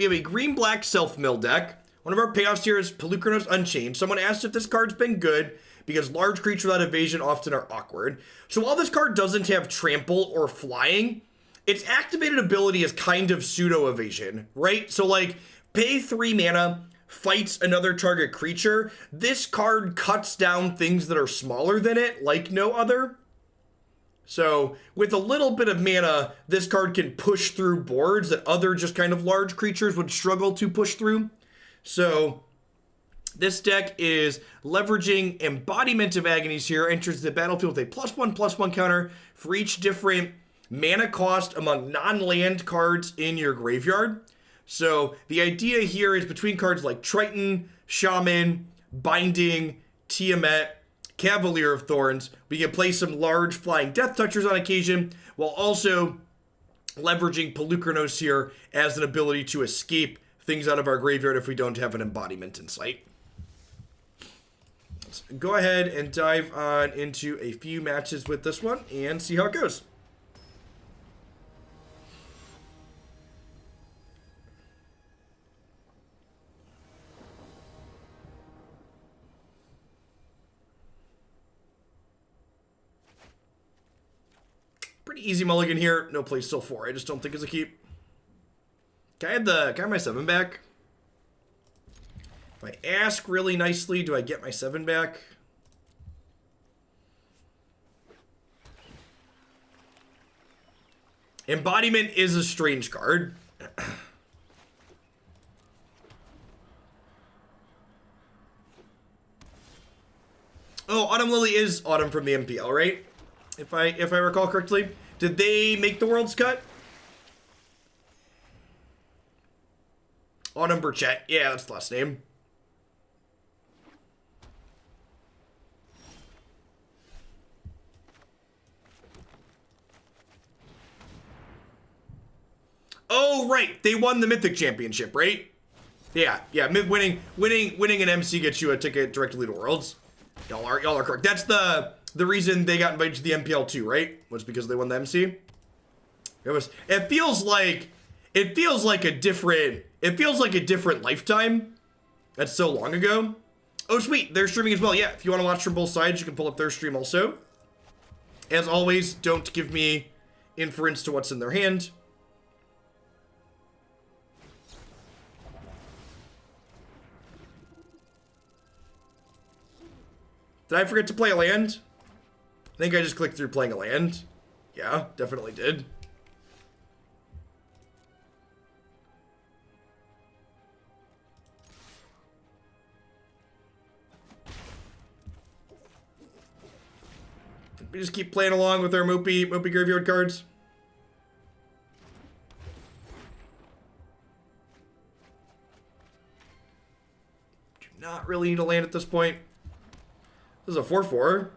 We have a green-black self-mill deck. One of our payoffs here is Polukranos Unchained. Someone asked if this card's been good, because large creatures without evasion often are awkward. So while this card doesn't have trample or flying, its activated ability is kind of pseudo-evasion, right? So like, pay 3 mana, fights another target creature. This card cuts down things that are smaller than it, like no other. So with a little bit of mana, this card can push through boards that other just kind of large creatures would struggle to push through. So this deck is leveraging Embodiment of Agonies here. Enters the battlefield with a +1/+1 counter for each different mana cost among non-land cards in your graveyard. So the idea here is between cards like Triton, Shaman, Binding, Tiamat, Cavalier of Thorns, we can play some large flying Death Touchers on occasion, while also leveraging Polukranos here as an ability to escape things out of our graveyard if we don't have an embodiment in sight. Let's go ahead and dive on into a few matches with this one and see how it goes. Pretty easy mulligan here. No place till 4. I just don't think it's a keep. Can I have my 7 back? If I ask really nicely, do I get my 7 back? Embodiment is a strange card. Oh, Autumn Lily is Autumn from the MPL, right? If I recall correctly. Did they make the World's Cut? Autumn Burchett. Yeah, that's the last name. Oh, right. They won the Mythic Championship, right? Yeah. Winning an MC gets you a ticket directly to Worlds. Y'all are correct. That's the reason they got invited to the MPL too, right? Was because they won the MC. It feels like a different lifetime. That's so long ago. Oh, sweet. They're streaming as well. Yeah, if you want to watch from both sides, you can pull up their stream also. As always, don't give me inference to what's in their hand. Did I forget to play a land? I think I just clicked through playing a land. Yeah, definitely did. We just keep playing along with our Mopey graveyard cards. Do not really need a land at this point. This is a 4/4.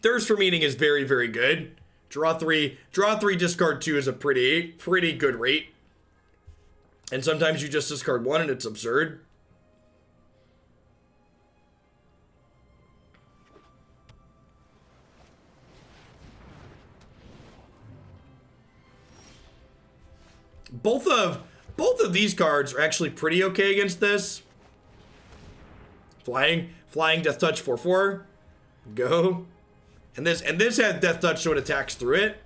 Thirst for Meaning is very, very good. Draw 3, discard 2 is a pretty good rate. And sometimes you just discard 1 and it's absurd. Both of these cards are actually pretty okay against this. Flying Death Touch 4/4. Go. And this has Death Touch, so it attacks through it.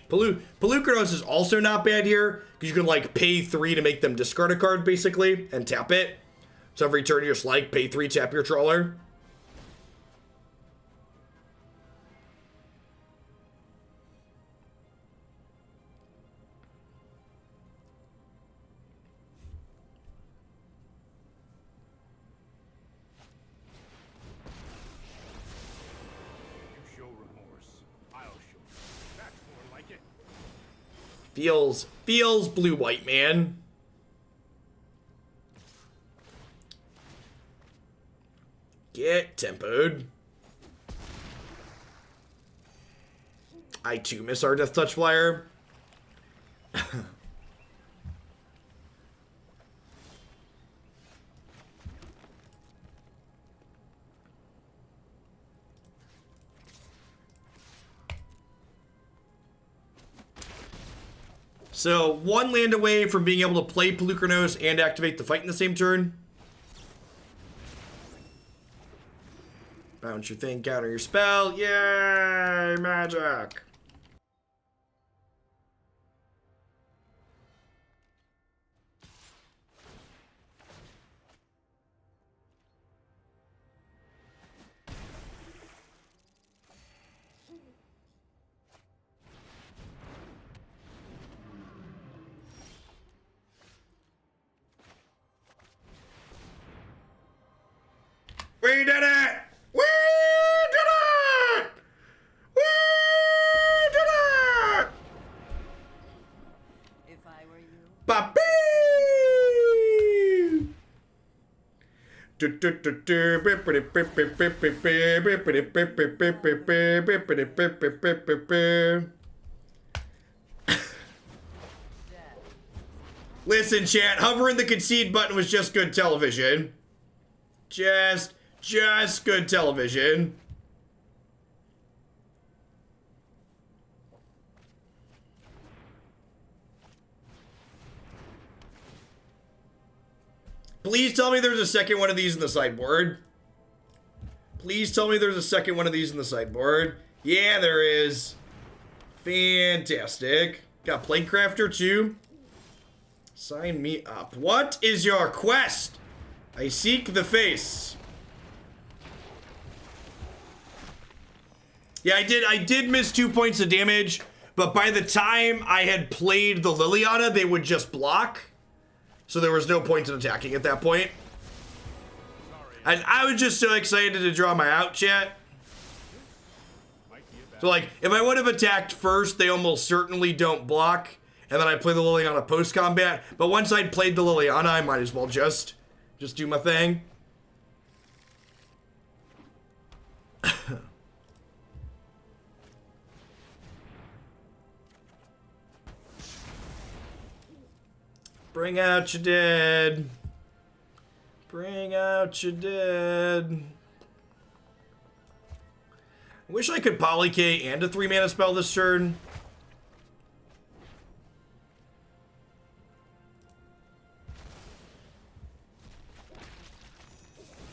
Polukranos is also not bad here, because you can like pay 3 to make them discard a card basically and tap it. So every turn you just like pay 3, tap your trawler. Feels blue-white, man. Get tempoed. I too miss our Death Touch flyer. So, one land away from being able to play Polukranos and activate the fight in the same turn. Bounce your thing, counter your spell. Yay, magic! We did it! We did it! We did it! If I were you. Papi! Listen, chat, hovering the concede button was just good television. Just good television. Please tell me there's a second one of these in the sideboard. Please tell me there's a second one of these in the sideboard. Yeah, there is. Fantastic. Got Plaguecrafter too. Sign me up. What is your quest? I seek the face. Yeah, I did miss 2 points of damage, but by the time I had played the Liliana, they would just block. So there was no point in attacking at that point. And I was just so excited to draw my out, chat. So like, if I would have attacked first, they almost certainly don't block. And then I play the Liliana post-combat. But once I'd played the Liliana, I might as well just do my thing. Bring out your dead. Bring out your dead. I wish I could Polyk and a 3-mana spell this turn.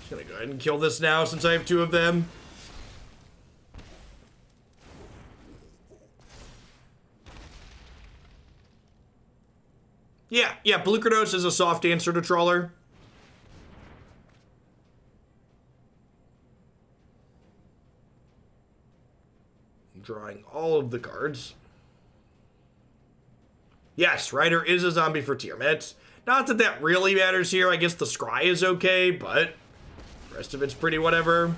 Just gonna go ahead and kill this now since I have 2 of them. Yeah, Polukranos is a soft answer to Trawler. I'm drawing all of the cards. Yes, Rider is a zombie for Tiamat. Not that that really matters here. I guess the Scry is okay, but the rest of it's pretty whatever. I am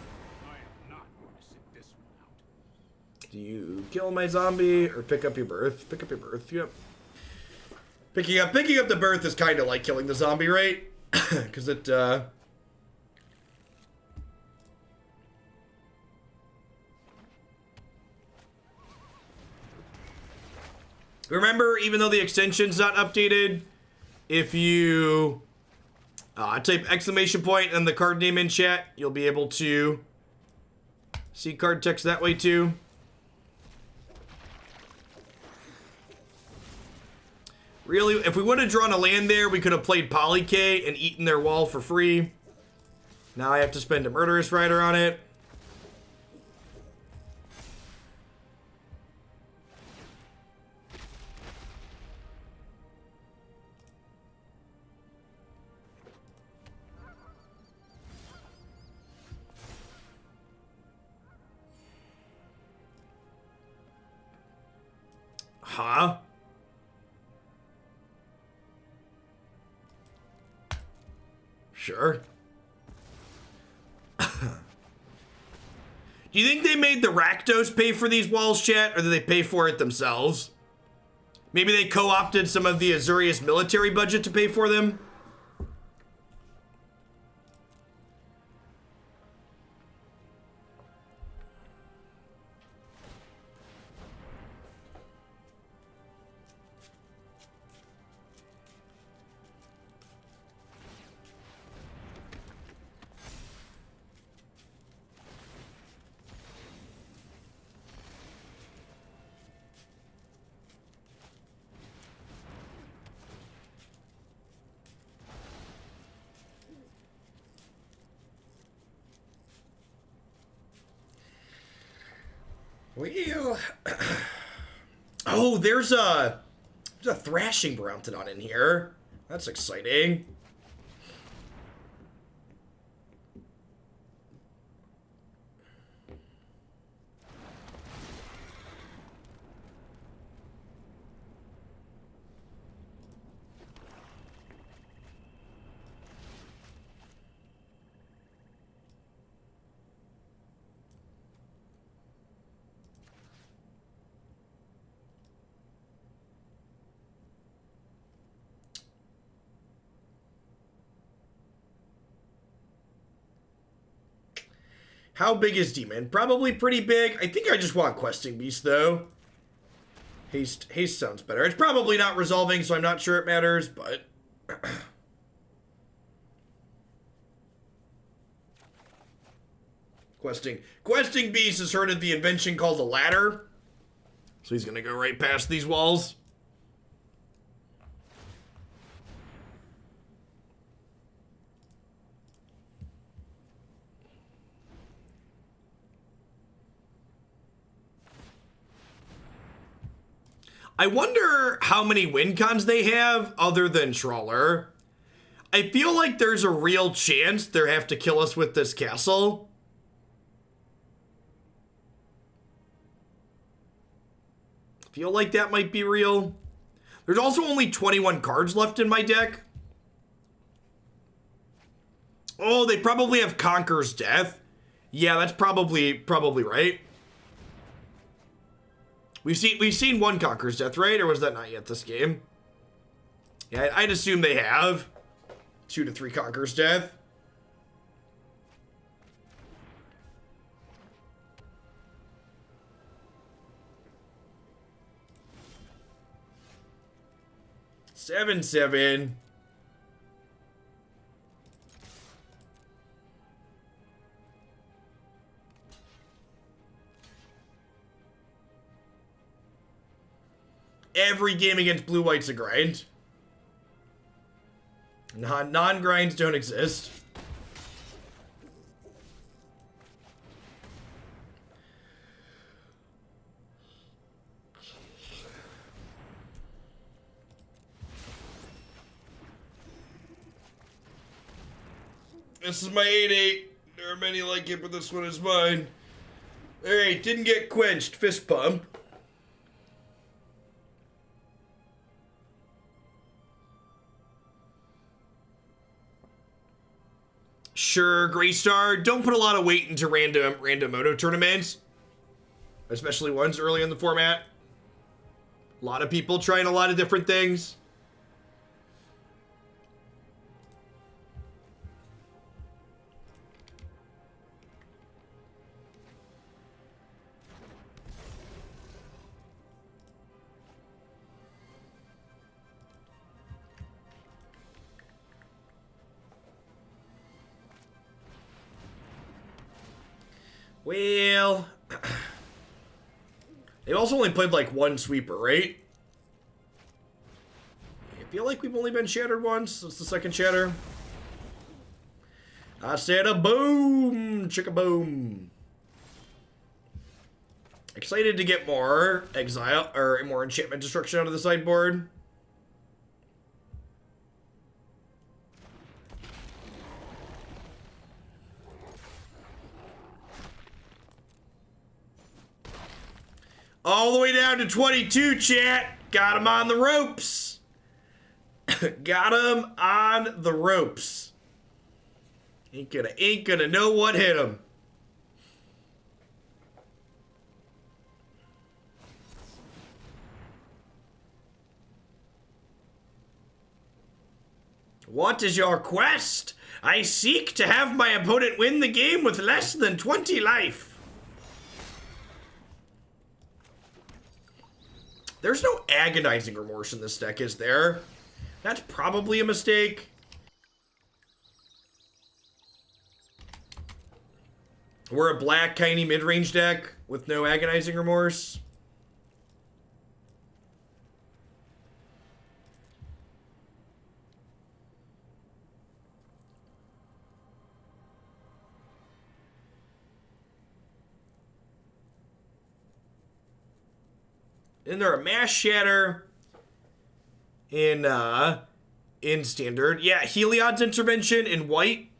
not going to sit this one out. Do you kill my zombie or pick up your birth? Pick up your birth, yep. Picking up the birth is kind of like killing the zombie, right? Because it, remember, even though the extension's not updated, if you type exclamation point and the card name in chat, you'll be able to see card text that way too. Really, if we would have drawn a land there, we could have played Polyk and eaten their wall for free. Now I have to spend a Murderous Rider on it. Huh? Sure. Do you think they made the Rakdos pay for these walls, chat, or did they pay for it themselves? Maybe they co-opted some of the Azurius military budget to pay for them? Well, oh, there's a Thrashing Brontodon in here. That's exciting. How big is Demon? Probably pretty big. I think I just want Questing Beast, though. Haste sounds better. It's probably not resolving, so I'm not sure it matters, but... Questing Beast has heard of the invention called a ladder. So he's gonna go right past these walls. I wonder how many win cons they have other than Trawler. I feel like there's a real chance they have to kill us with this castle. Feel like that might be real. There's also only 21 cards left in my deck. Oh, they probably have Conqueror's Death. Yeah, that's probably right. We've seen one Conqueror's Death, right? Or was that not yet this game? Yeah, I'd assume they have 2 to 3 Conqueror's Death. Seven. Every game against blue-white's a grind. Non-grinds don't exist. This is my 8-8. There are many like it, but this one is mine. Alright, didn't get quenched. Fist pump. Sure, Greystar. Don't put a lot of weight into random moto tournaments. Especially ones early in the format. A lot of people trying a lot of different things. Well, they've also only played like one sweeper, right? I feel like we've only been shattered once. That's the second shatter. I said a boom, chicka boom. Excited to get more exile or more enchantment destruction out of the sideboard. All the way down to 22, chat. Got him on the ropes. Got him on the ropes. Ain't gonna know what hit him. What is your quest? I seek to have my opponent win the game with less than 20 life. There's no Agonizing Remorse in this deck, is there? That's probably a mistake. We're a black, tiny mid-range deck with no Agonizing Remorse. Isn't there a Mass Shatter in Standard? Yeah, Heliod's Intervention in white.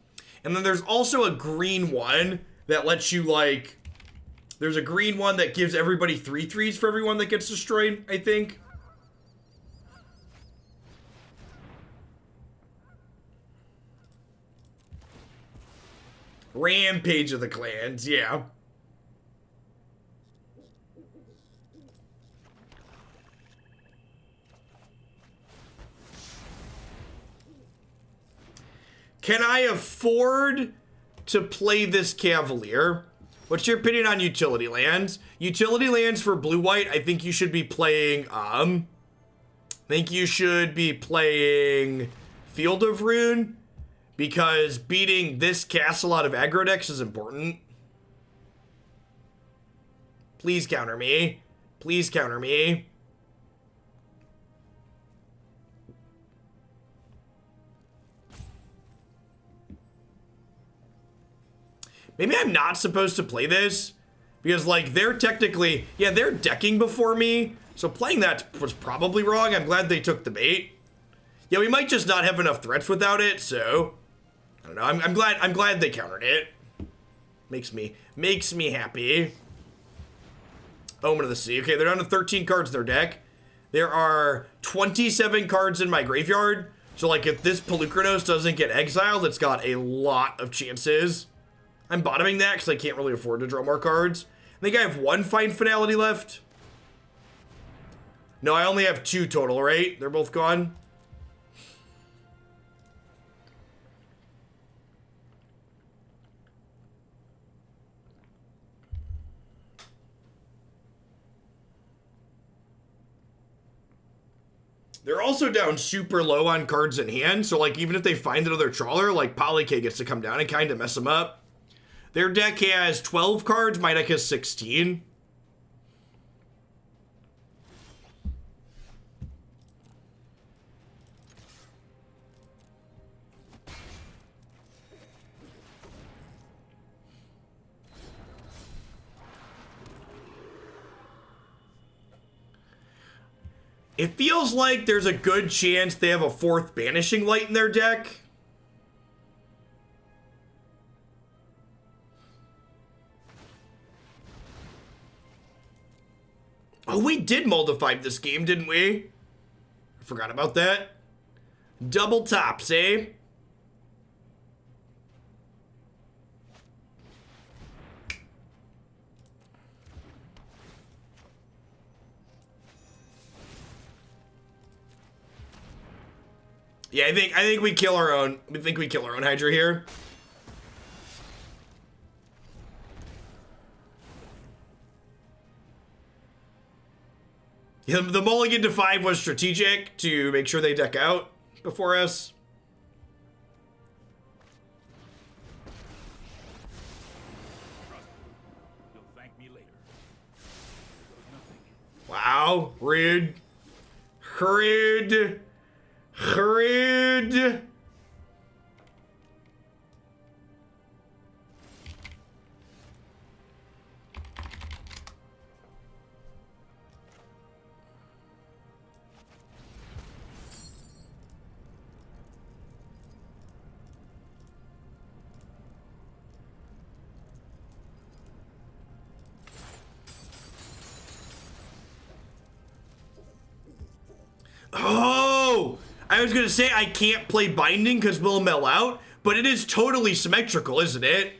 And then there's also a green one that lets you, like... There's a green one that gives everybody 3/3s for everyone that gets destroyed, I think. Rampage of the Clans, yeah. Can I afford to play this Cavalier? What's your opinion on utility lands? Utility lands for blue-white, I think you should be playing, Field of Ruin, because beating this castle out of aggro decks is important. Please counter me. Please counter me. Maybe I'm not supposed to play this, because, like, they're technically, yeah, they're decking before me, so playing that was probably wrong. I'm glad they took the bait. Yeah, we might just not have enough threats without it, so I don't know. I'm glad they countered it. Makes me happy. Omen of the Sea. Okay, they're down to 13 cards in their deck. There are 27 cards in my graveyard, so, like, if this Polukranos doesn't get exiled, it's got a lot of chances. I'm bottoming that because I can't really afford to draw more cards. I think I have one Find Finality left. No, I only have 2 total, right? They're both gone. They're also down super low on cards in hand, so, like, even if they find another trawler, like, Polyk gets to come down and kind of mess them up. Their deck has 12 cards, my deck has 16. It feels like there's a good chance they have a 4th Banishing Light in their deck. Oh, we did Moldified this game, didn't we? I forgot about that. Double tops, eh? Yeah, I think we kill our own. I think we kill our own Hydra here. Yeah, the mulligan to 5 was strategic to make sure they deck out before us. You'll thank me later. Wow, rude. Rude. Rude. Oh! I was gonna say I can't play Binding because we'll mill out, but it is totally symmetrical, isn't it?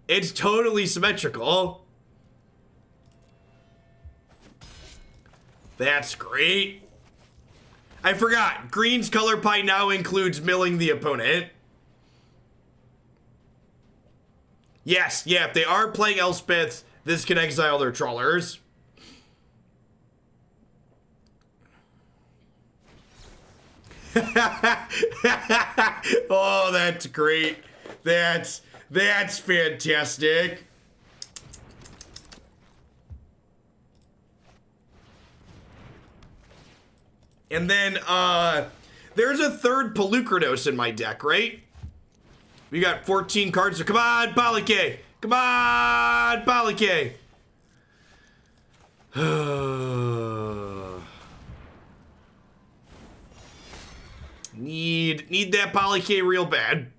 It's totally symmetrical. That's great. I forgot. Green's color pie now includes milling the opponent. Yes, yeah, if they are playing Elspeth, this can exile their trawlers. Oh, that's great. That's fantastic. And then there's a third Polukranos in my deck, right? We got 14 cards, so come on, Polyk. Come on, Polyk. Need that Polyk real bad.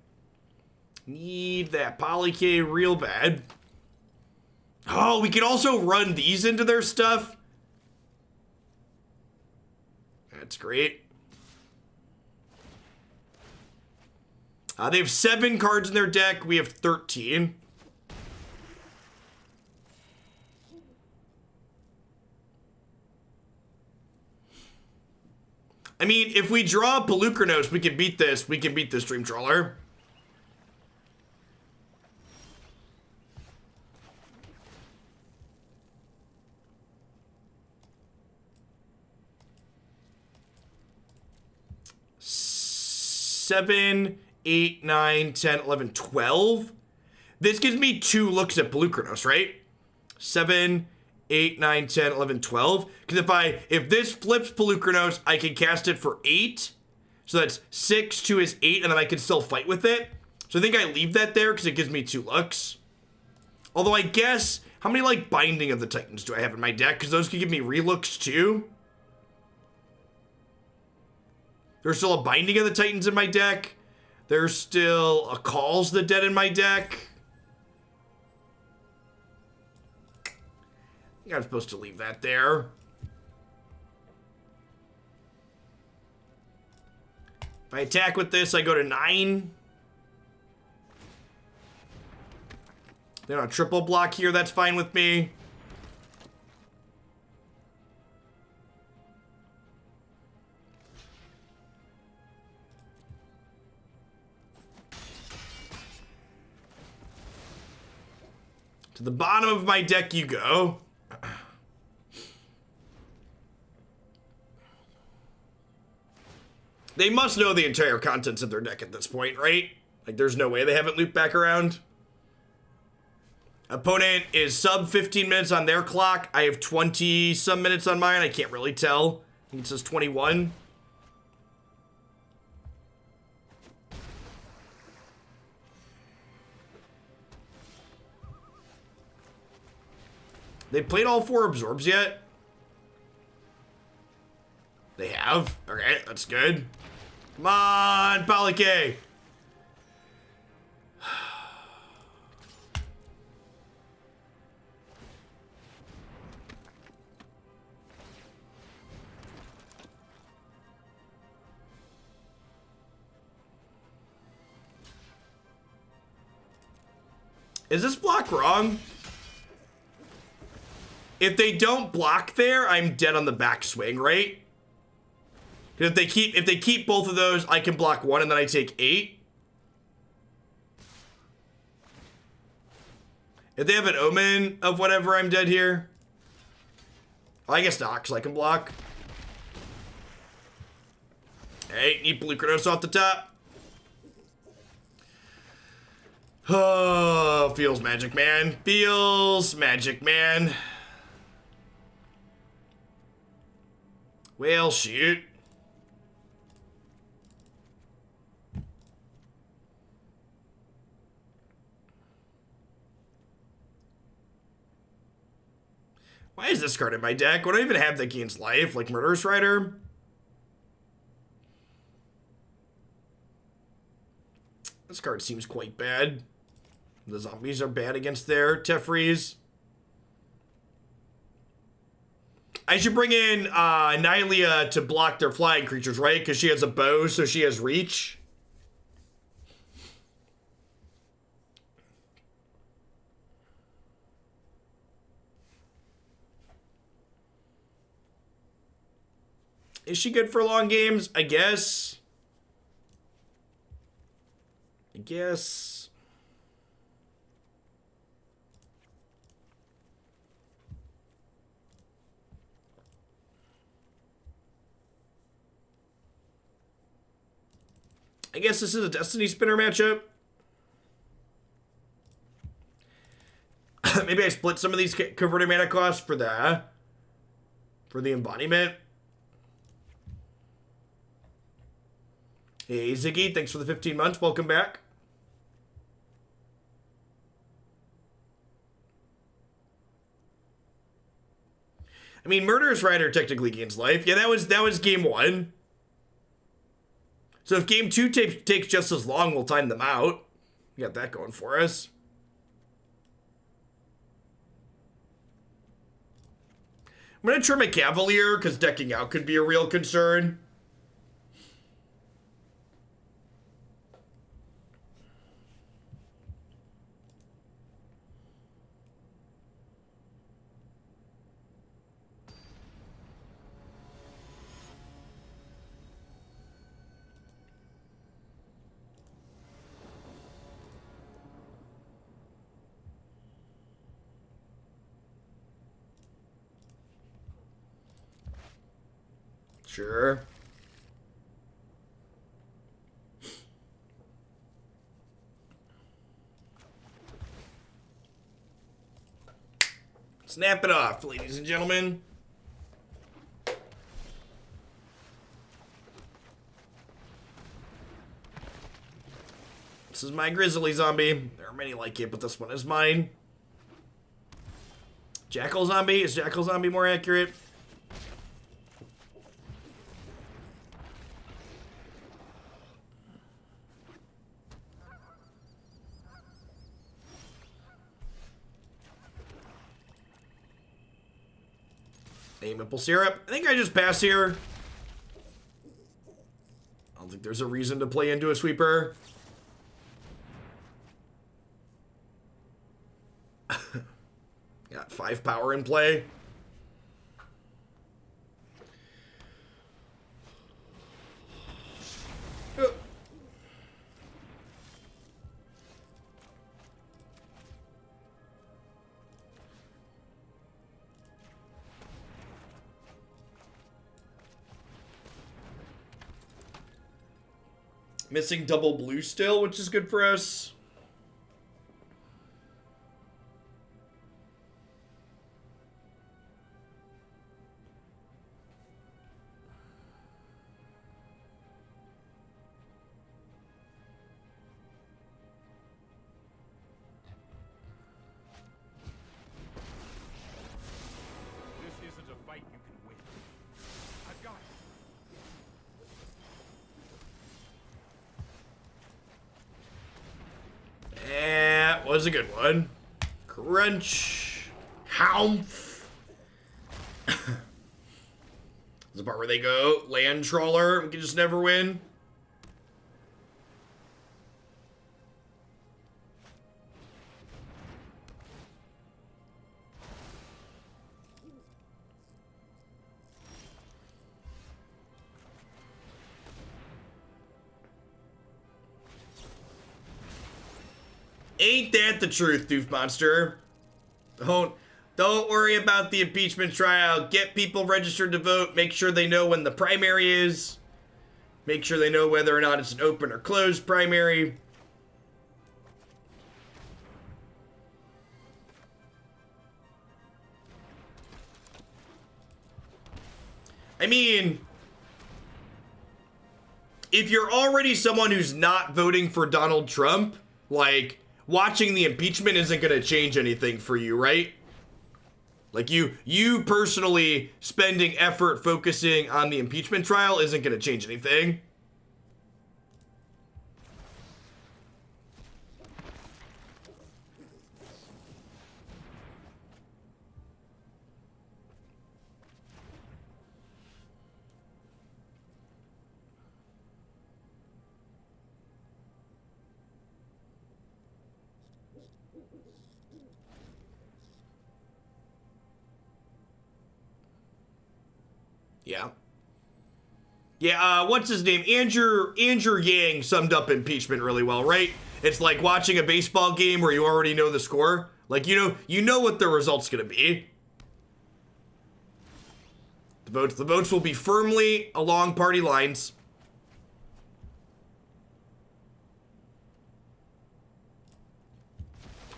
Need that Polyk real bad. Oh, we can also run these into their stuff. That's great. They have 7 cards in their deck. We have 13. I mean, if we draw Polukranos, we can beat this. We can beat this Dream Trawler. Seven, 8, 9, 10, 11, 12. This gives me 2 looks at Polukranos, right? 7, 8, 9, 10, 11, 12. Because if this flips Polukranos, I can cast it for 8. So that's 6, 2 is 8, and then I can still fight with it. So I think I leave that there because it gives me 2 looks. Although I guess, how many like Binding of the Titans do I have in my deck? Because those can give me relooks too. There's still a Binding of the Titans in my deck. There's still a Calls the Dead in my deck. I think I'm supposed to leave that there. If I attack with this, I go to 9. They're on a triple block here, that's fine with me. To the bottom of my deck you go. They must know the entire contents of their deck at this point, right? Like, there's no way they haven't looped back around. Opponent is sub 15 minutes on their clock. I have 20 some minutes on mine. I can't really tell. I think it says 21. They played all 4 absorbs yet? They have? Okay, that's good. Come on, Polyk. Is this block wrong? If they don't block there, I'm dead on the backswing, right? Because if they keep both of those, I can block 1 and then I take 8. If they have an Omen of whatever, I'm dead here. Oh, I guess not, because I can block. Hey, need Polukranos off the top. Oh, feels magic, man. Feels magic, man. Well, shoot. Why is this card in my deck? Would I even have that gains life, like Murderous Rider? This card seems quite bad. The zombies are bad against their Tefrees. I should bring in Nylea to block their flying creatures, right? Because she has a bow, so she has reach. Is she good for long games? I guess. I guess. I guess this is a Destiny Spinner matchup. Maybe I split some of these converted mana costs for the embodiment. Hey, Ziggy, thanks for the 15 months. Welcome back. I mean, Murderous Rider technically gains life. Yeah, that was game 1. So if game 2 takes just as long, we'll time them out. We got that going for us. I'm going to trim a Cavalier, because decking out could be a real concern. Sure. Snap it off, ladies and gentlemen. This is my grizzly zombie. There are many like it, but this one is mine. Jackal zombie? Is Jackal zombie more accurate? Maple syrup. I think I just pass here. I don't think there's a reason to play into a sweeper. Got 5 power in play. Missing double blue still, which is good for us. This isn't a fight you can win. I've got it. That was a good one. Crunch. Houmph. The part where they go land trawler. We can just never win. Ain't that the truth, Doof Monster? Don't worry about the impeachment trial. Get people registered to vote. Make sure they know when the primary is. Make sure they know whether or not it's an open or closed primary. I mean, if you're already someone who's not voting for Donald Trump, like, watching the impeachment isn't going to change anything for you, right? Like, you personally spending effort focusing on the impeachment trial isn't going to change anything. Yeah. Yeah, what's his name? Andrew Yang summed up impeachment really well, right? It's like watching a baseball game where you already know the score. Like, you know what the result's gonna be. The votes will be firmly along party lines.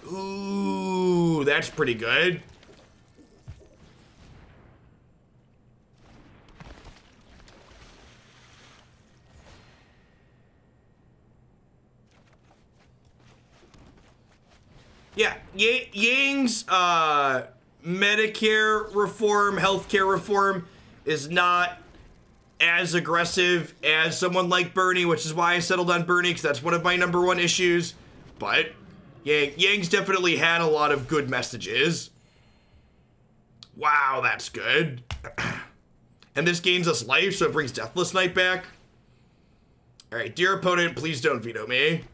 Ooh, that's pretty good. Yeah, Yang's Medicare reform, healthcare reform is not as aggressive as someone like Bernie, which is why I settled on Bernie, because that's one of my #1 issues. But Yang's definitely had a lot of good messages. Wow, that's good. And this gains us life, so it brings Deathless Knight back. Alright, dear opponent, please don't veto me.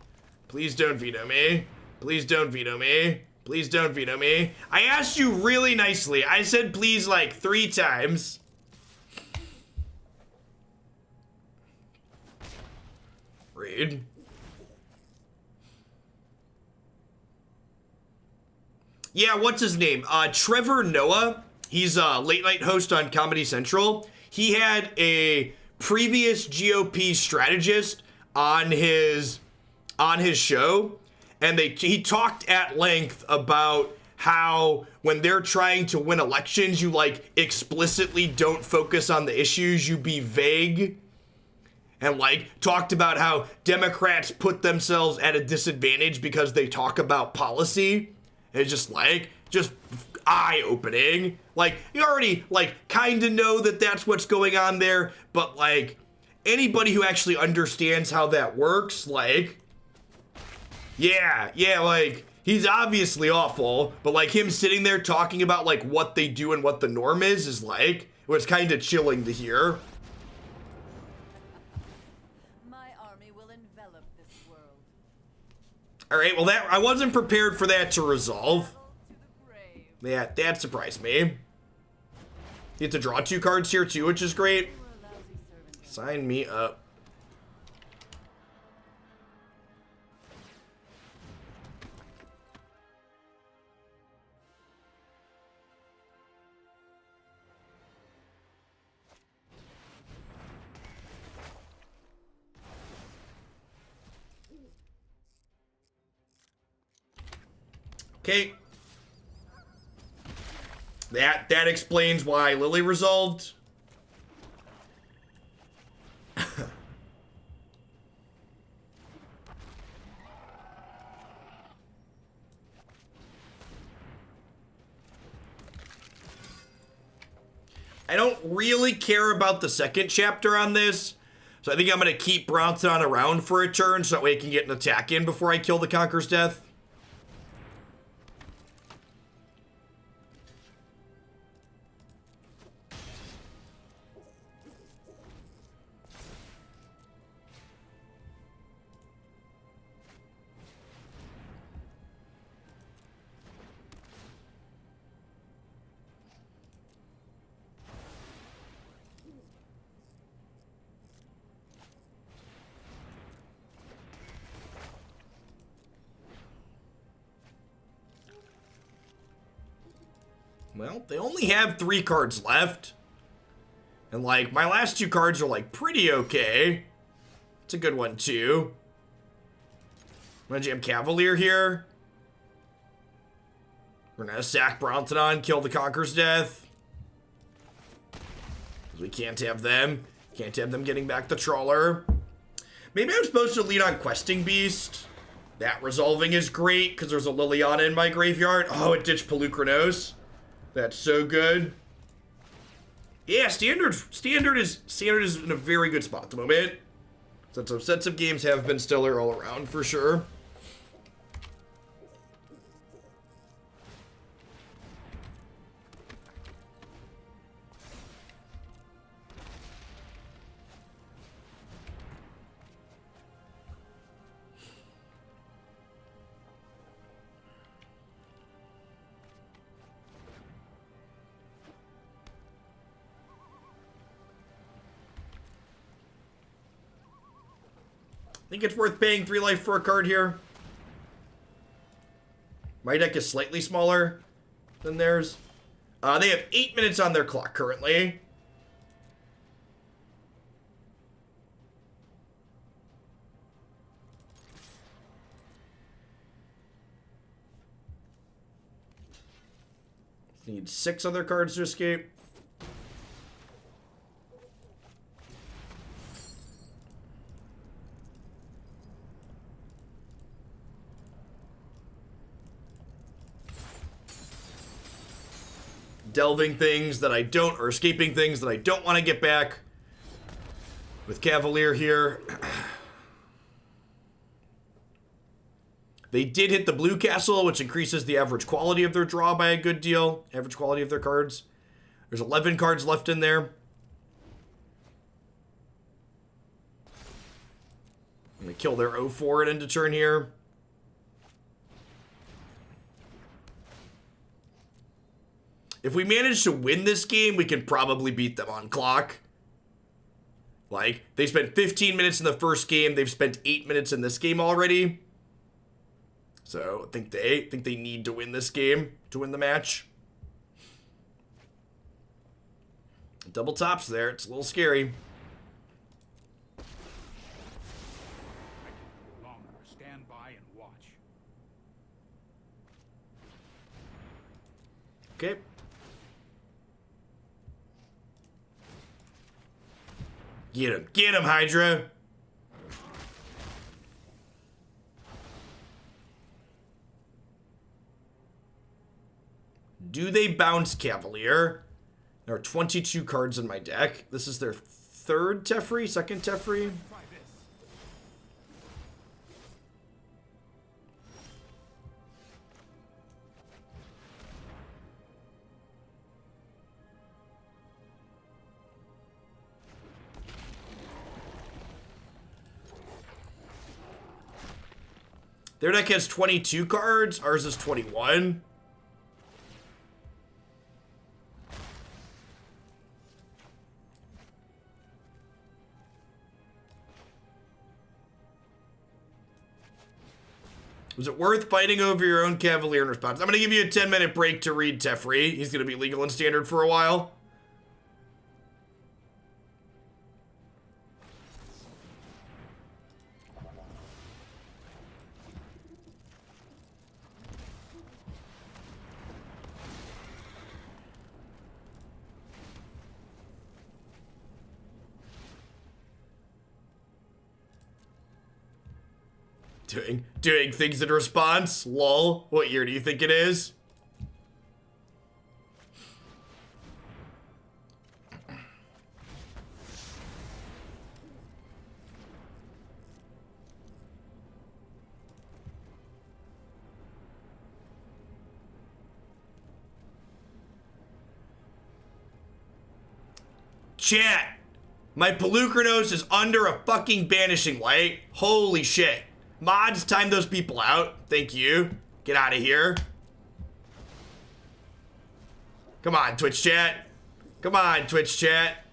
Please don't veto me. Please don't veto me. Please don't veto me. I asked you really nicely. I said please like 3 times. Read. Yeah, what's his name? Trevor Noah. He's a late night host on Comedy Central. He had a previous GOP strategist on his show, and he talked at length about how when they're trying to win elections, you like explicitly don't focus on the issues, you be vague. And like talked about how Democrats put themselves at a disadvantage because they talk about policy. It's just eye-opening. Like, you already like kind of know that that's what's going on there, but like anybody who actually understands how that works, like, yeah, like he's obviously awful, but like him sitting there talking about like what they do and what the norm is like, it was kind of chilling to hear. All right, well, I wasn't prepared for that to resolve. Yeah, that surprised me. You get to draw 2 cards here too, which is great. Sign me up. Okay. That explains why Lily resolved. I don't really care about the second chapter on this, so I think I'm going to keep Brontodon around for a turn so that way I can get an attack in before I kill the Conqueror's Death. Well, they only have 3 cards left. And, like, my last 2 cards are, like, pretty okay. It's a good one, too. I'm gonna jam Cavalier here. We're gonna sack Brontodon, kill the Conqueror's Death. Because we can't have them. Can't have them getting back the Trawler. Maybe I'm supposed to lead on Questing Beast. That resolving is great, because there's a Liliana in my graveyard. Oh, it ditched Polukranos. That's so good. Yeah, standard is in a very good spot at the moment. Since some sets of games have been stellar all around for sure. Think it's worth paying 3 life for a card here. My deck is slightly smaller than theirs. They have 8 minutes on their clock currently. Need 6 other cards to escape. delving things that I don't, or escaping things that I don't want to get back with Cavalier here. They did hit the blue castle, which increases the average quality of their draw by a good deal. Average quality of their cards. There's 11 cards left in there. I'm going to kill their 0-4 and end of turn here. If we manage to win this game, we can probably beat them on clock. Like, they spent 15 minutes in the first game. They've spent 8 minutes in this game already. So, I think they need to win this game to win the match. Double tops there. It's a little scary. I can no longer stand by and watch. Okay. Get him, Hydra. Do they bounce Cavalier? There are 22 cards in my deck. This is their third Teferi, second Teferi. Try this. Their deck has 22 cards. Ours is 21. Was it worth fighting over your own Cavalier in response? I'm going to give you a 10-minute break to read Teferi. He's going to be legal and standard for a while. Doing things in response? Lol. What year do you think it is? Chat! My Polukranos is under a fucking banishing light. Holy shit. Mods, time those people out. Thank you. Get out of here. Come on, Twitch chat. Come on, Twitch chat.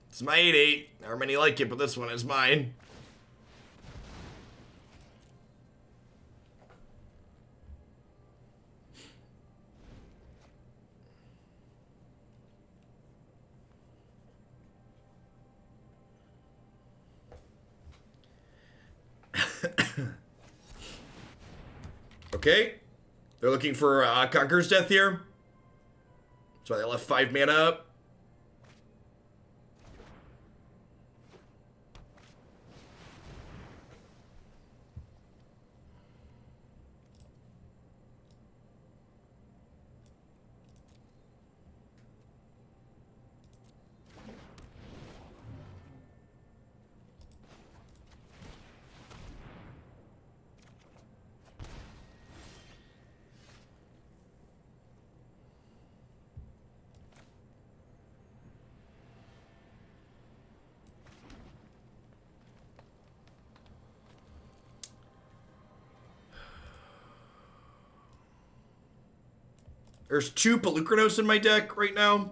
It's my 8-8. However many like it, but this one is mine. Okay. They're looking for Conqueror's Death here. That's why they left 5 mana up. There's 2 Polukranos in my deck right now.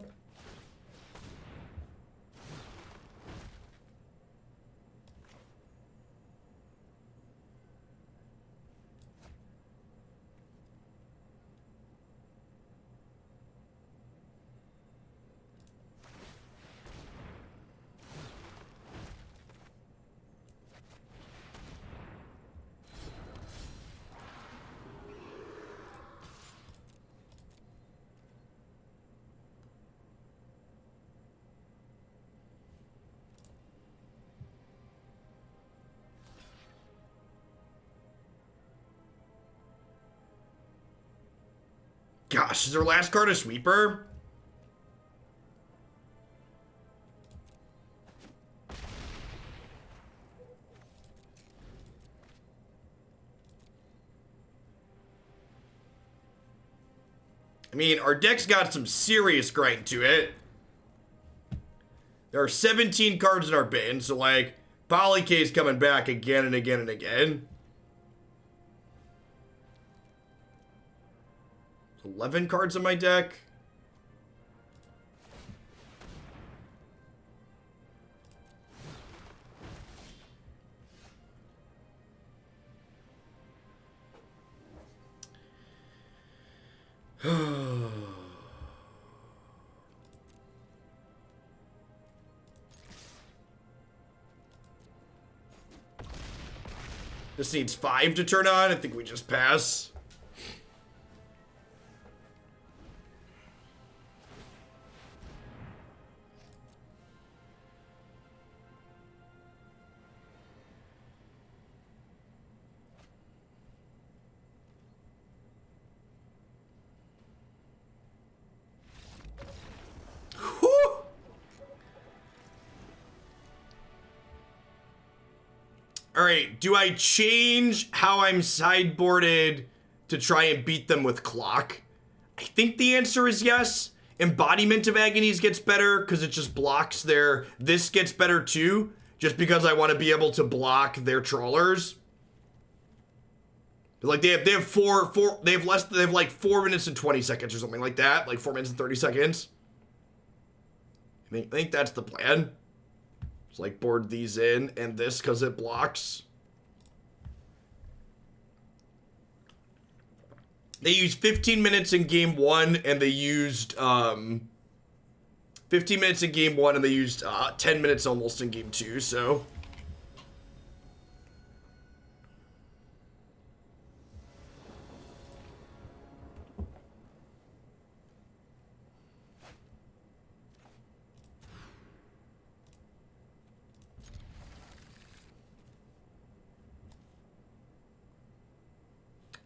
Gosh, is their last card a sweeper? I mean, our deck's got some serious grind to it. There are 17 cards in our bin, so like, Polycase coming back again and again and again. 11 cards in my deck. This needs 5 to turn on. I think we just pass. Alright, do I change how I'm sideboarded to try and beat them with clock? I think the answer is yes. Embodiment of Agonies gets better because it just blocks their... This gets better too, just because I want to be able to block their trawlers. Like they have like 4 minutes and 20 seconds or something like that. Like 4 minutes and 30 seconds. I think that's the plan. Just like board these in and this because it blocks. They used 15 minutes in game 1 and they used 15 minutes in game 1 and they used 10 minutes almost in game 2, so.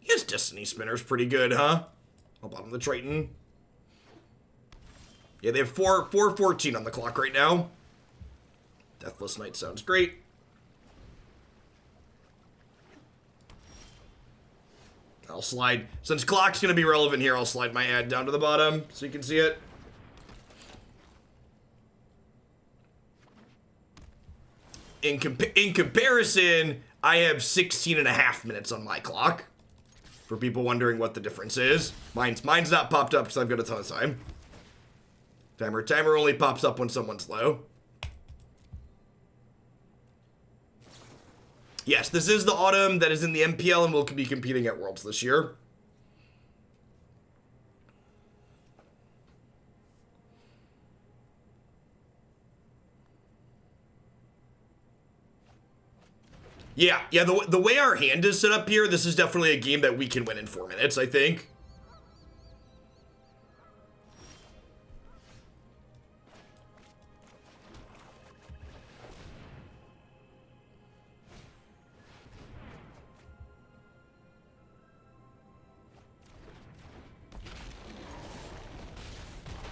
His Destiny Spinner's pretty good, huh? I'll bottom the Triton. Yeah, they have 4:14 on the clock right now. Deathless Knight sounds great. I'll slide, since clock's gonna be relevant here, I'll slide my ad down to the bottom so you can see it. In comparison, I have 16 and a half minutes on my clock. For people wondering what the difference is. Mine's not popped up because I've got a ton of time. Timer only pops up when someone's low. Yes, this is the autumn that is in the MPL and will be competing at Worlds this year. Yeah, the way our hand is set up here, this is definitely a game that we can win in 4 minutes, I think.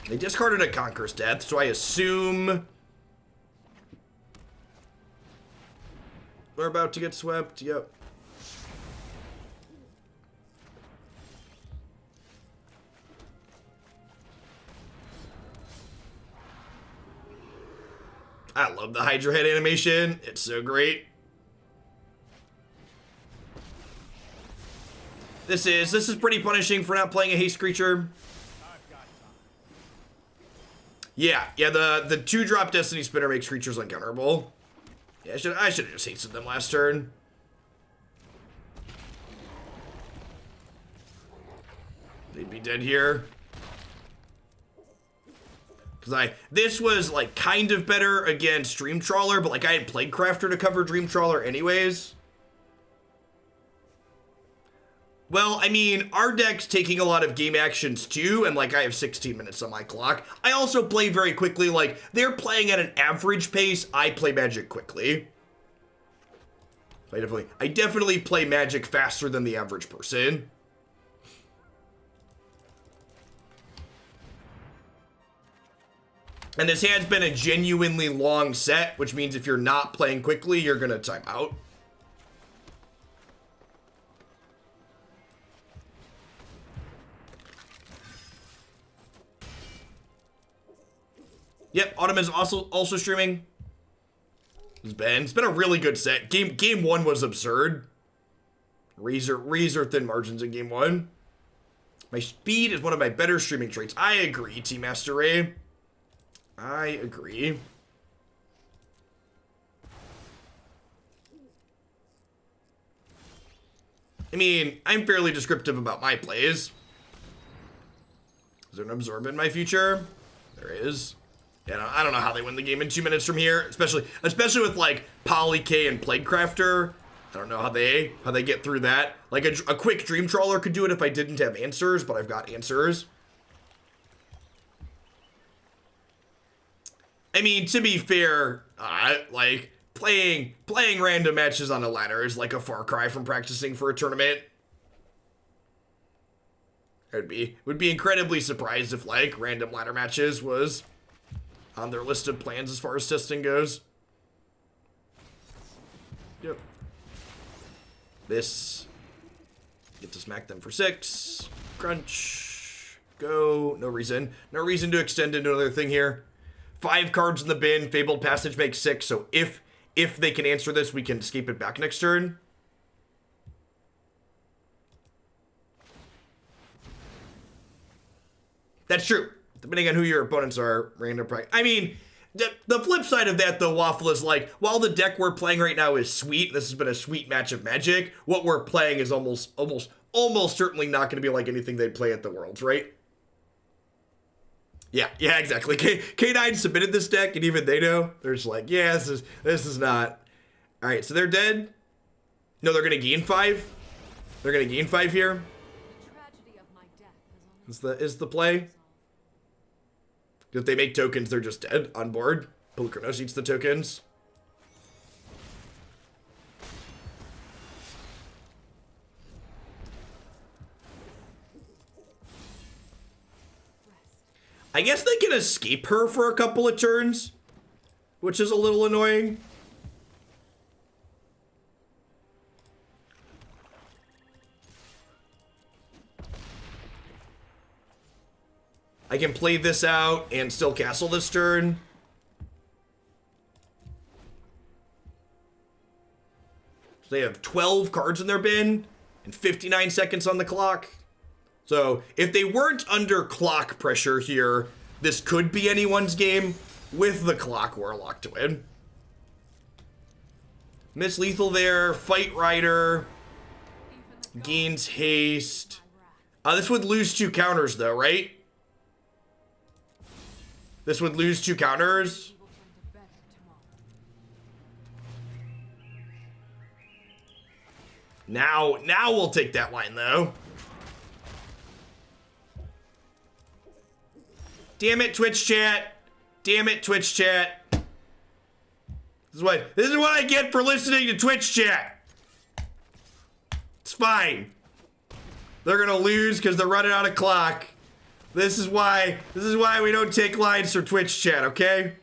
They discarded a Conqueror's Death, so I assume... We're about to get swept, yep. I love the Hydra head animation. It's so great. This is pretty punishing for not playing a haste creature. Yeah, the 2-drop Destiny Spinner makes creatures uncounterable. Yeah, I should have just hasted them last turn. They'd be dead here. Because this was like kind of better against Dream Trawler, but like I had Plaguecrafter to cover Dream Trawler anyways. Well, I mean, our deck's taking a lot of game actions too, and like I have 16 minutes on my clock. I also play very quickly, like they're playing at an average pace, I play Magic quickly. I definitely play Magic faster than the average person. And this has been a genuinely long set, which means if you're not playing quickly, you're going to time out. Yep, Autumn is also streaming. It's been a really good set. Game 1 was absurd. Razor thin margins in game 1. My speed is one of my better streaming traits. I agree, Team Master Ray. I agree. I mean, I'm fairly descriptive about my plays. Is there an Absorb in my future? There is. Yeah, I don't know how they win the game in 2 minutes from here, especially with like Poly K and Plaguecrafter. I don't know how they get through that. Like a quick Dream Trawler could do it if I didn't have answers, but I've got answers. I mean, to be fair, like playing random matches on a ladder is like a far cry from practicing for a tournament. Would be incredibly surprised if like random ladder matches was on their list of plans as far as testing goes. Yep. This. Get to smack them for 6. Crunch. Go. No reason. No reason to extend into another thing here. 5 cards in the bin. Fabled Passage makes 6. So if they can answer this, we can escape it back next turn. That's true. Depending on who your opponents are, random price. I mean, the flip side of that, though, Waffle, is like, while the deck we're playing right now is sweet, this has been a sweet match of Magic, what we're playing is almost certainly not going to be like anything they'd play at the Worlds, right? Yeah, exactly. K9 submitted this deck, and even they know. They're just like, yeah, this is not. All right, so they're dead. No, they're going to gain 5. They're going to gain 5 here. Is the play. If they make tokens, they're just dead on board. Polukranos eats the tokens. I guess they can escape her for a couple of turns, which is a little annoying. I can play this out and still castle this turn. So they have 12 cards in their bin and 59 seconds on the clock. So if they weren't under clock pressure here, this could be anyone's game with the clock Warlock to win. Miss Lethal there, Fight Rider, gains haste. This would lose 2 counters though, right? This would lose 2 counters. Now we'll take that line though. Damn it, Twitch chat. Damn it, Twitch chat. This is what I get for listening to Twitch chat. It's fine. They're gonna lose because they're running out of clock. This is why we don't take lines for Twitch chat, okay?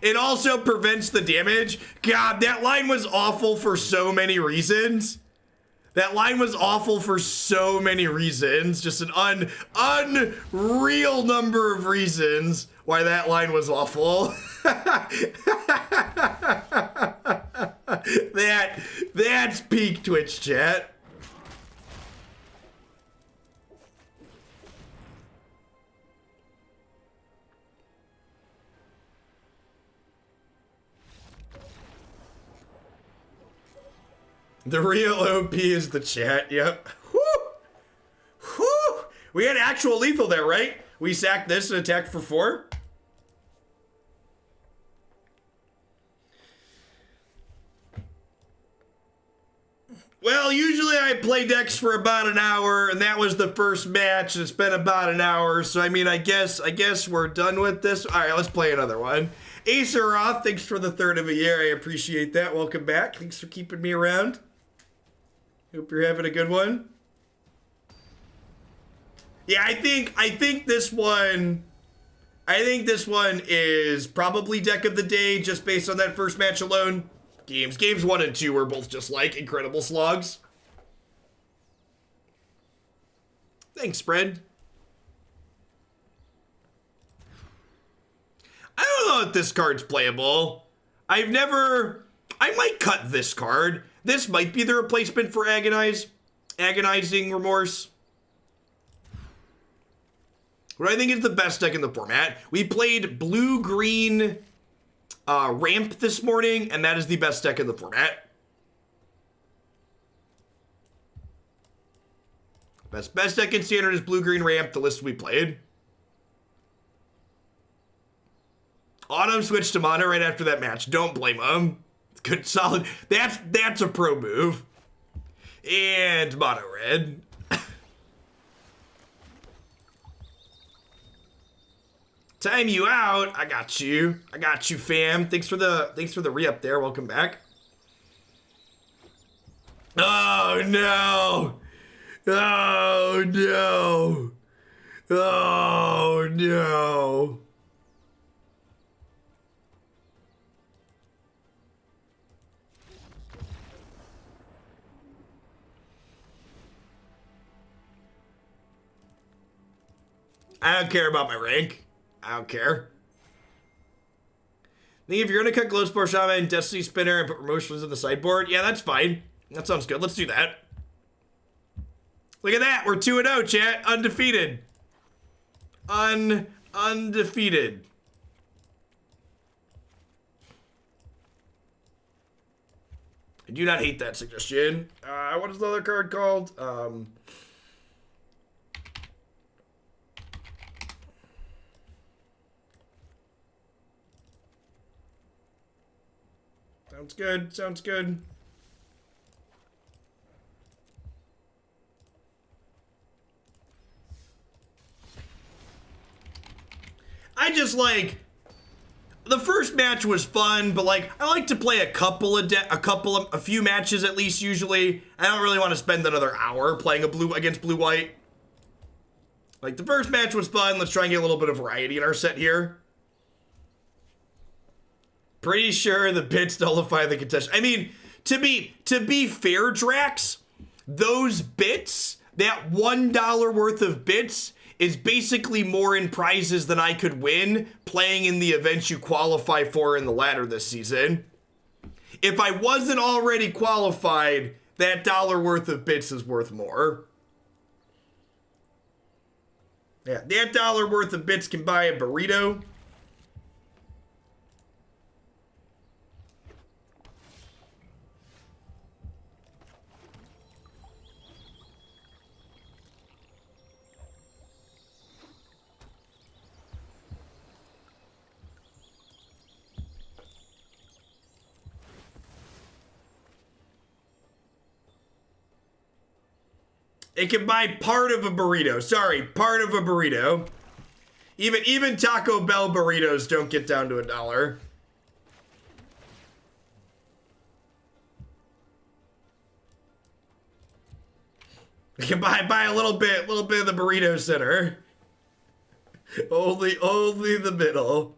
It also prevents the damage. God, that line was awful for so many reasons. That line was awful for so many reasons. Just an unreal number of reasons why that line was awful. That's peak Twitch chat. The real OP is the chat, yep. Whew! Whew! We had actual lethal there, right? We sacked this and attacked for 4? Well, usually I play decks for about an hour, and that was the first match, and it's been about an hour, so I mean, I guess we're done with this. All right, let's play another one. Aceroth, thanks for the third of a year. I appreciate that. Welcome back. Thanks for keeping me around. Hope you're having a good one. Yeah, I think this one is probably deck of the day just based on that first match alone. Games 1 and 2 were both just like incredible slogs. Thanks, Spread. I don't know if this card's playable. I might cut this card. This might be the replacement for Agonizing Remorse. What I think is the best deck in the format. We played blue-green ramp this morning, and that is the best deck in the format. Best deck in Standard is blue-green ramp, the list we played. Autumn switched to mono right after that match. Don't blame him. Good, solid. That's a pro move. And mono red. Time you out. I got you, fam. Thanks for the re-up there. Welcome back. Oh no. Oh no. Oh no. I don't care about my rank. I don't care. I think if you're going to cut Glowspore Shaman and Destiny Spinner and put promotions in the sideboard, yeah, that's fine. That sounds good. Let's do that. Look at that. We're 2-0, chat. Undefeated. Undefeated. I do not hate that suggestion. What is the other card called? Sounds good. Sounds good. I just like the first match was fun, but like I like to play a few matches at least. Usually, I don't really want to spend another hour playing against blue white. Like the first match was fun. Let's try and get a little bit of variety in our set here. Pretty sure the bits nullify the contest. I mean, to be fair, Drax, those bits, that $1 worth of bits is basically more in prizes than I could win playing in the events you qualify for in the ladder this season. If I wasn't already qualified, that $1 worth of bits is worth more. Yeah, that $1 worth of bits can buy a burrito. It can buy part of a burrito. Sorry, part of a burrito. Even Taco Bell burritos don't get down to $1. It can buy a little bit of the burrito center. Only the middle.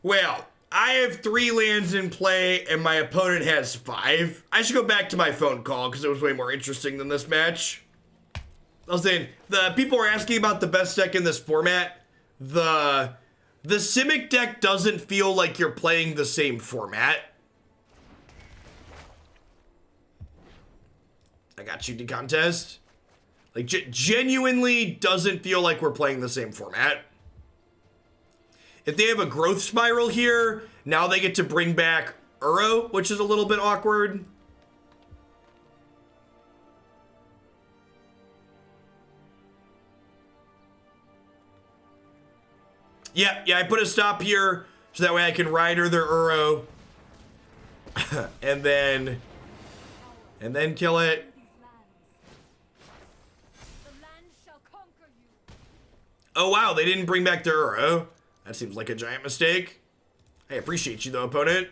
Well, I have 3 lands in play, and my opponent has 5. I should go back to my phone call, because it was way more interesting than this match. I was saying, the people were asking about the best deck in this format. The Simic deck doesn't feel like you're playing the same format. I got you, Decontest. Like, genuinely doesn't feel like we're playing the same format. If they have a growth spiral here, now they get to bring back Uro, which is a little bit awkward. Yeah, I put a stop here so that way I can rider their Uro. and then kill it. Oh wow, they didn't bring back their Uro. That seems like a giant mistake. I appreciate you though, opponent.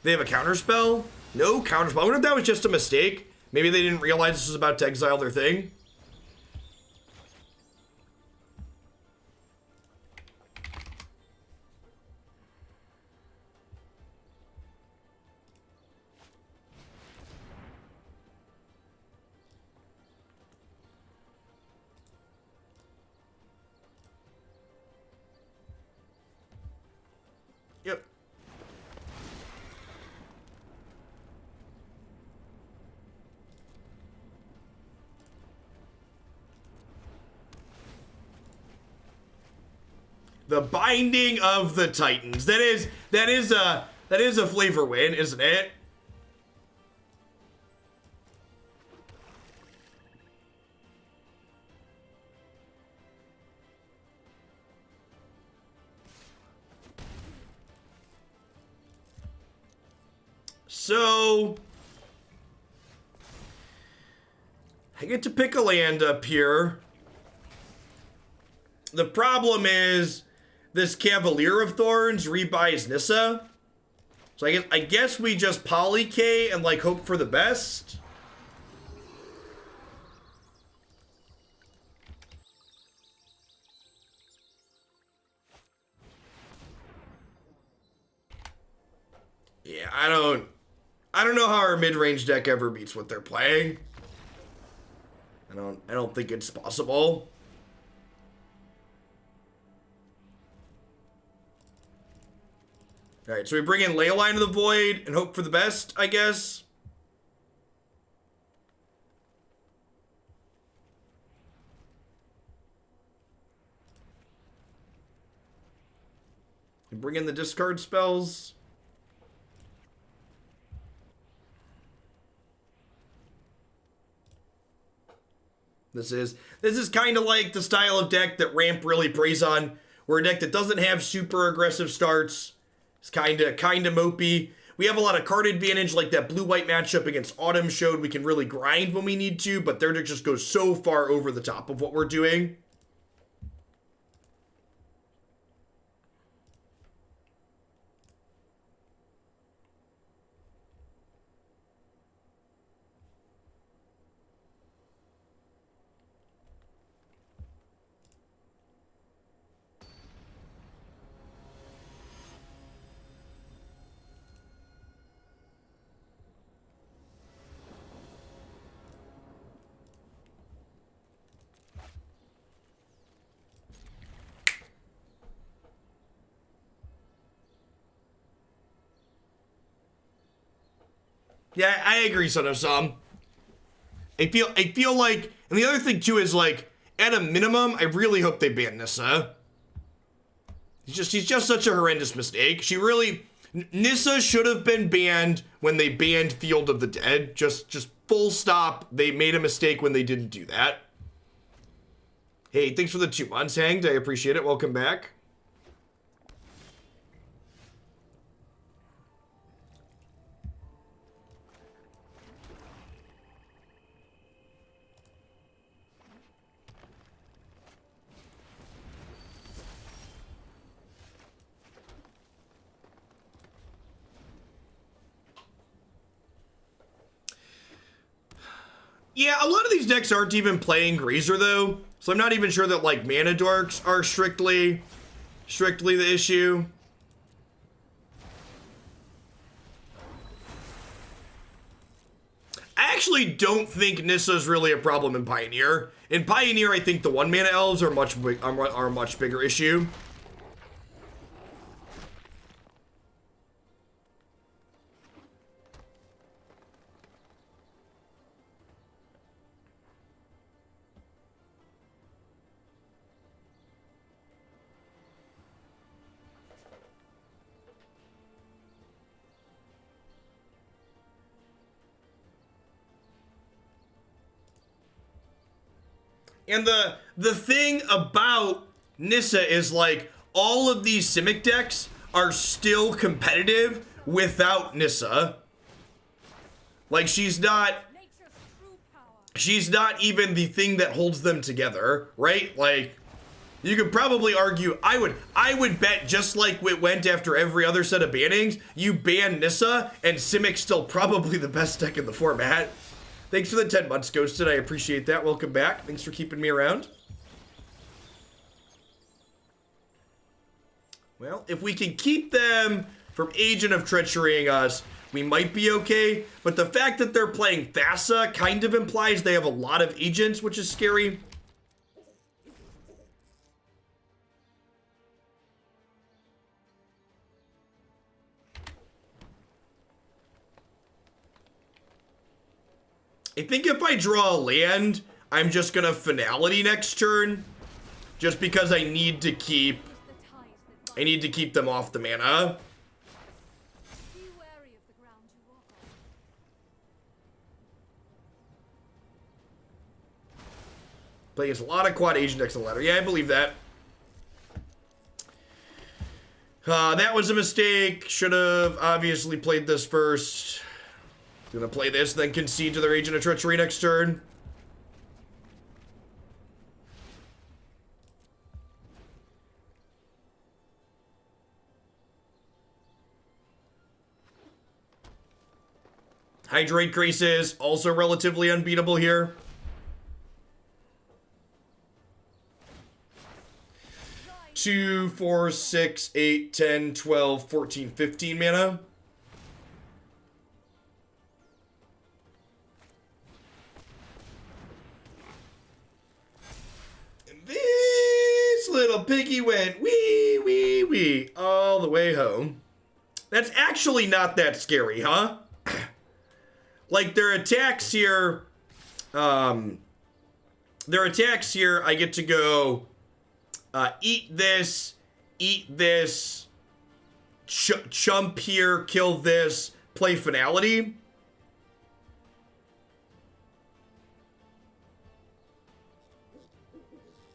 They have a counterspell? No counterspell. I wonder if that was just a mistake. Maybe they didn't realize this was about to exile their thing. Yep. The Binding of the Titans. That is a flavor win, isn't it? So I get to pick a land up here. The problem is this Cavalier of Thorns rebuys Nissa. So I guess we just poly K and like hope for the best. Yeah, I don't know how our mid-range deck ever beats what they're playing. I don't think it's possible. Alright, so we bring in Leyline of the Void and hope for the best, I guess. And bring in the discard spells. This is kind of like the style of deck that Ramp really preys on, where a deck that doesn't have super aggressive starts is kind of mopey. We have a lot of card advantage, like that blue-white matchup against Autumn showed. We can really grind when we need to, but their deck just goes so far over the top of what we're doing. Yeah, I agree, Son of Sam. I feel like, and the other thing too is like, at a minimum, I really hope they ban Nissa. He's just such a horrendous mistake. Nissa should have been banned when they banned Field of the Dead. Just full stop. They made a mistake when they didn't do that. Hey, thanks for the 2 months, Hanged. I appreciate it. Welcome back. Yeah, a lot of these decks aren't even playing Grazer though, so I'm not even sure that like mana dorks are strictly the issue. I actually don't think Nissa's really a problem in Pioneer. In Pioneer, I think the 1-mana elves are a much bigger issue. And the thing about Nissa is like all of these Simic decks are still competitive without Nissa. Like she's not even the thing that holds them together, right? Like you could probably argue I would bet just like it went after every other set of bannings, you ban Nissa and Simic's still probably the best deck in the format. Thanks for the 10 months, Ghosted. I appreciate that. Welcome back. Thanks for keeping me around. Well, if we can keep them from Agent of Treacherying us, we might be okay. But the fact that they're playing Thassa kind of implies they have a lot of agents, which is scary. I think if I draw a land, I'm just gonna Finality next turn, just because I need to keep them off the mana. Playing a lot of quad agent decks on the ladder. Yeah, I believe that. That was a mistake. Should have obviously played this first. Gonna play this, then concede to their Agent of Treachery next turn. Hydrate Graces, also relatively unbeatable here. Two, 4, 6, 8, 10, 12, 14, 15 mana. This little piggy went wee, wee, wee all the way home. That's actually not that scary, huh? Like, their attacks here, I get to go eat this, chump here, kill this, play Finality.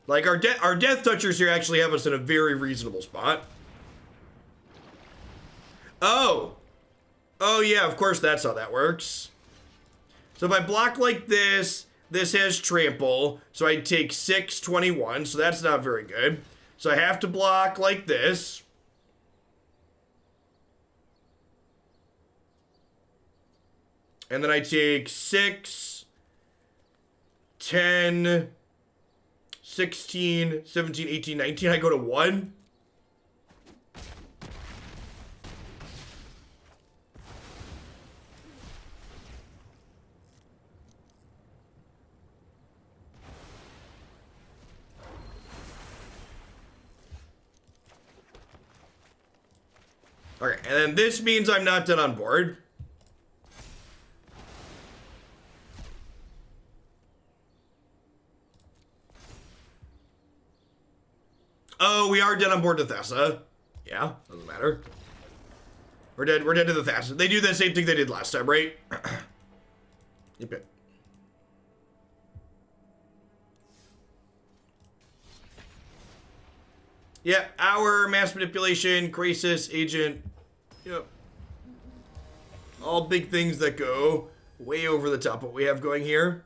Like, our Death Touchers here actually have us in a very reasonable spot. Oh, yeah, of course that's how that works. So if I block like this, this has Trample, so I take 6, 21, so that's not very good. So I have to block like this. And then I take 6, 10... 16, 17, 18, 19, I go to 1. Okay, and then this means I'm not done on board. Oh, we are dead on board to Thassa. Yeah, doesn't matter. We're dead to the Thassa. They do the same thing they did last time, right? Yep. Yeah, our mass manipulation, crisis, agent. Yep. All big things that go way over the top of what we have going here.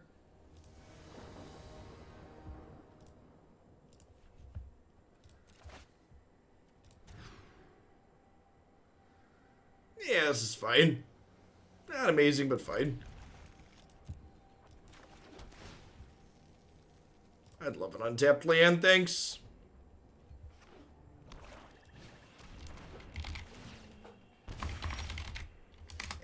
Yeah, this is fine. Not amazing, but fine. I'd love an untapped land, thanks.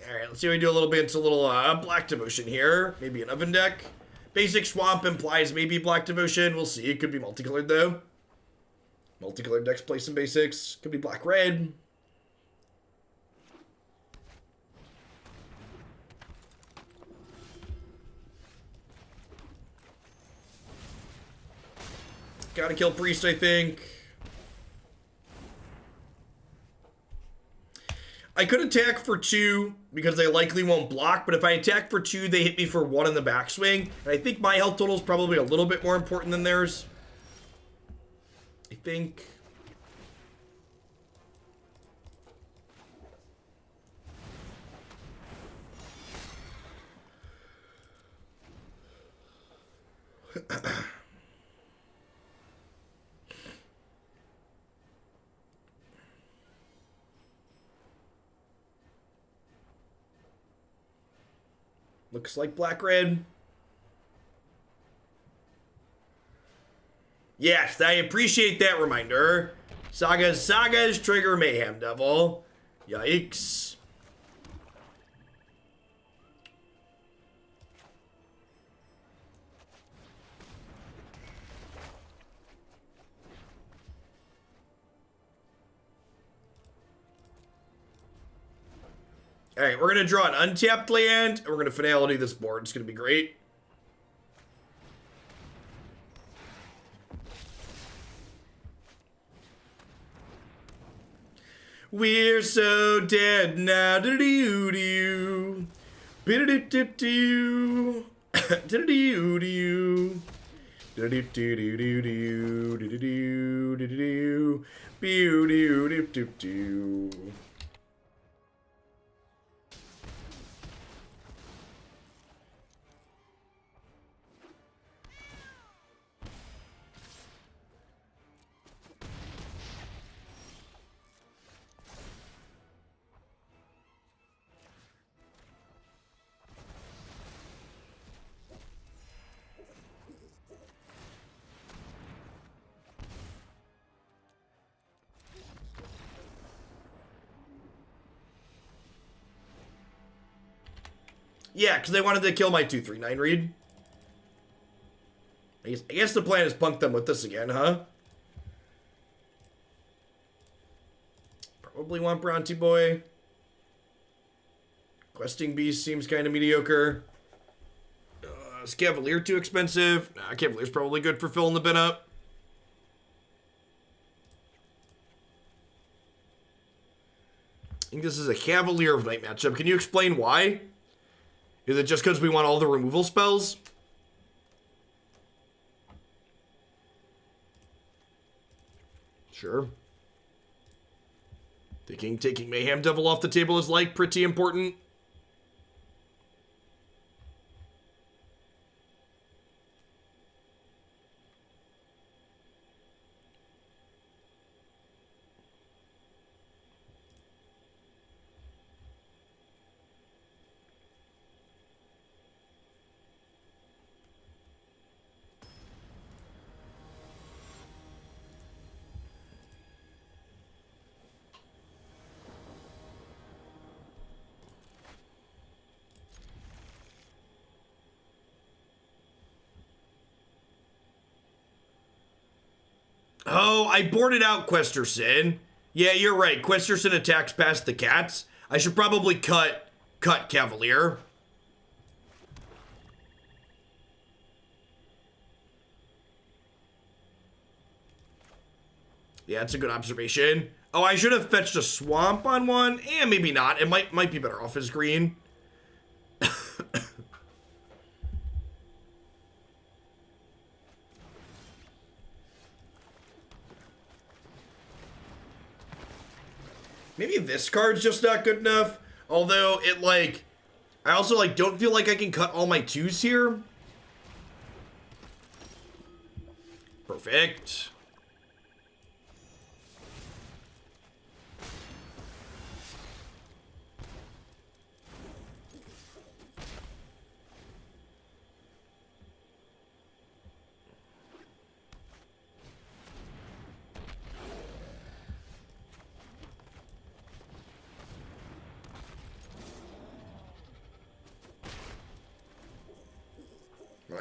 Alright, let's see what we do a little bit. It's a little Black Devotion here. Maybe an Oven deck. Basic Swamp implies maybe Black Devotion. We'll see. It could be multicolored, though. Multicolored decks play some basics. Could be Black-Red. Gotta kill Priest, I think. I could attack for 2 because they likely won't block, but if I attack for 2, they hit me for 1 in the backswing. And I think my health total is probably a little bit more important than theirs. I think. Looks like Black-Red. Yes, I appreciate that reminder. Sagas trigger Mayhem Devil. Yikes. Alright, we're going to draw an untapped land, and we're going to Finality this board. It's going to be great. We're so dead now. Do-do-do-do. Be-do-do-do-do. Do-do-do-do-do. Do-do-do-do-do-do. Do-do-do-do-do-do. Be-do-do-do-do-do. Yeah, because they wanted to kill my 2/3/9 read. I guess the plan is punk them with this again, huh? Probably want Bronte Boy. Questing Beast seems kind of mediocre. Is Cavalier too expensive? Nah, Cavalier's probably good for filling the bin up. I think this is a Cavalier of Night matchup. Can you explain why? Is it just because we want all the removal spells? Sure. Thinking taking Mayhem Devil off the table is like pretty important. Oh, I boarded out Questerson. Yeah, you're right. Questerson attacks past the cats. I should probably cut Cavalier. Yeah, that's a good observation. Oh, I should have fetched a swamp on one. Eh, maybe not. It might be better off as green. Maybe this card's just not good enough. Although it I also don't feel like I can cut all my 2s here. Perfect.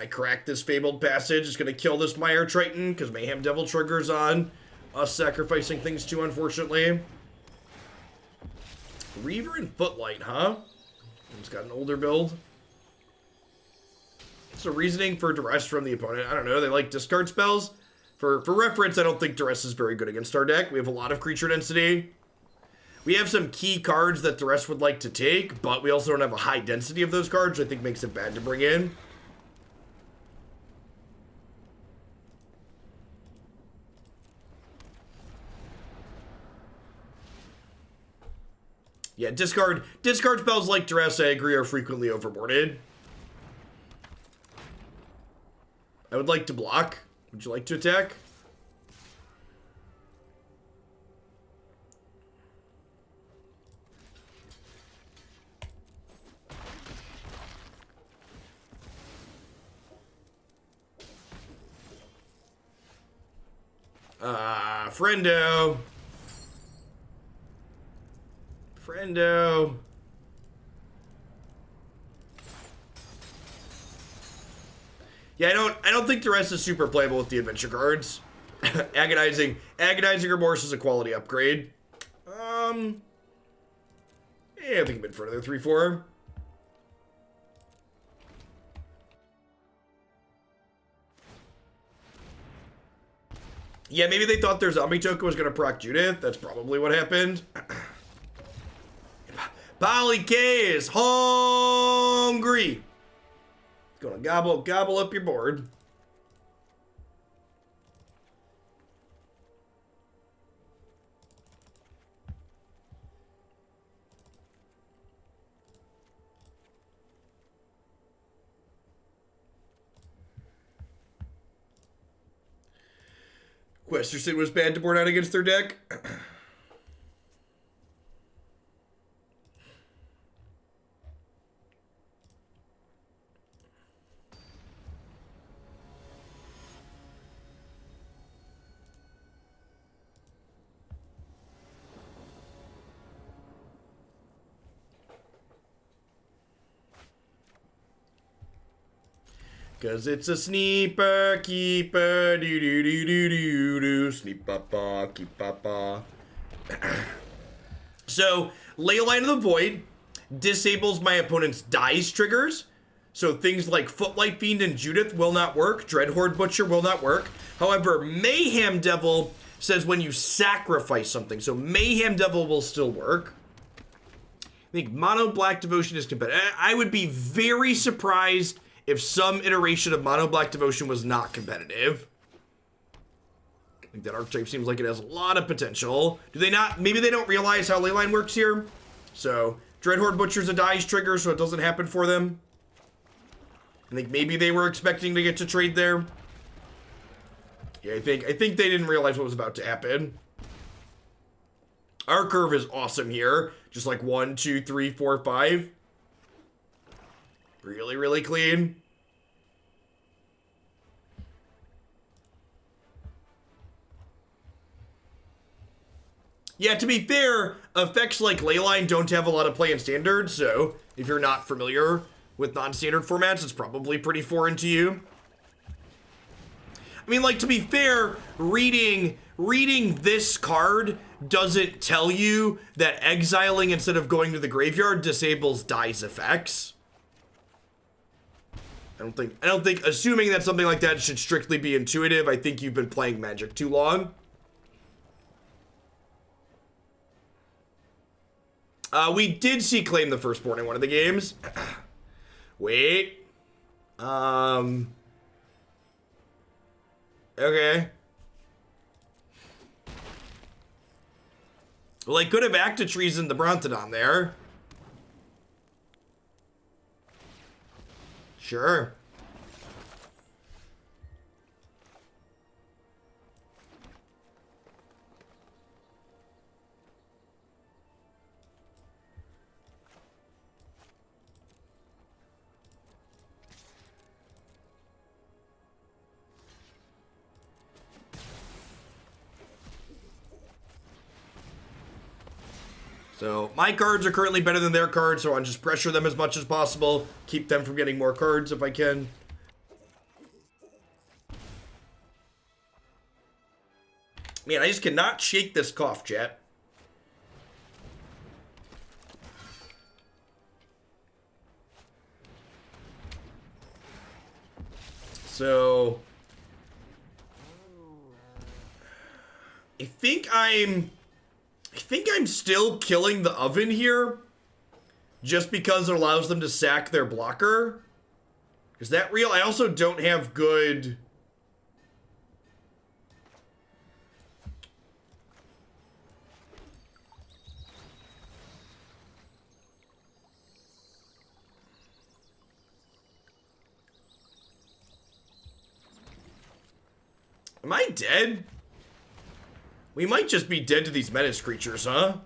I crack this Fabled Passage, it's going to kill this Mire Triton, because Mayhem Devil triggers on us sacrificing things too, unfortunately. Reaver and Footlight, huh? It's got an older build. What's the reasoning for Duress from the opponent? I don't know, they like discard spells. For reference, I don't think Duress is very good against our deck. We have a lot of creature density. We have some key cards that Duress would like to take, but we also don't have a high density of those cards, which I think makes it bad to bring in. Yeah, discard spells like Duress, I agree, are frequently overboarded. I would like to block. Would you like to attack? Friendo. Friendo. Yeah, I don't think Duress is super playable with the adventure cards. Agonizing Remorse is a quality upgrade. Yeah, I think I'm in front of their 3-4. Yeah, maybe they thought their zombie token was going to proc Judith. That's probably what happened. Poly K is hungry. Gonna gobble up your board. Westerson was bad to board out against their deck. Cause it's a sneaper keeper, do do do do do do, sneep papa, keep papa. So, Leyline of the Void disables my opponent's dice triggers. So things like Footlight Fiend and Judith will not work. Dreadhorde Butcher will not work. However, Mayhem Devil says when you sacrifice something. So Mayhem Devil will still work. I think Mono Black Devotion is competitive. I would be very surprised if some iteration of Mono Black Devotion was not competitive. I think that archetype seems like it has a lot of potential. Do they not? Maybe they don't realize how Leyline works here. So, Dreadhorde Butcher's a dice trigger, so it doesn't happen for them. I think maybe they were expecting to get to trade there. Yeah, I think they didn't realize what was about to happen. Our curve is awesome here. Just like 1, 2, 3, 4, 5. Really, really clean. Yeah, to be fair, effects like Leyline don't have a lot of play in Standard, so if you're not familiar with non-standard formats, it's probably pretty foreign to you. I mean, like, to be fair, reading this card doesn't tell you that exiling instead of going to the graveyard disables dice effects. I don't think assuming that something like that should strictly be intuitive. I think you've been playing Magic too long. We did see Claim the Firstborn in one of the games. Wait. Okay. Well, I could have acted treason the Brontodon there. Sure. So my cards are currently better than their cards, so I'll just pressure them as much as possible. Keep them from getting more cards if I can. Man, I just cannot shake this cough, chat. So I think I'm still killing the oven here just because it allows them to sack their blocker. Is that real? I also don't have good... Am I dead? We might just be dead to these menace creatures, huh?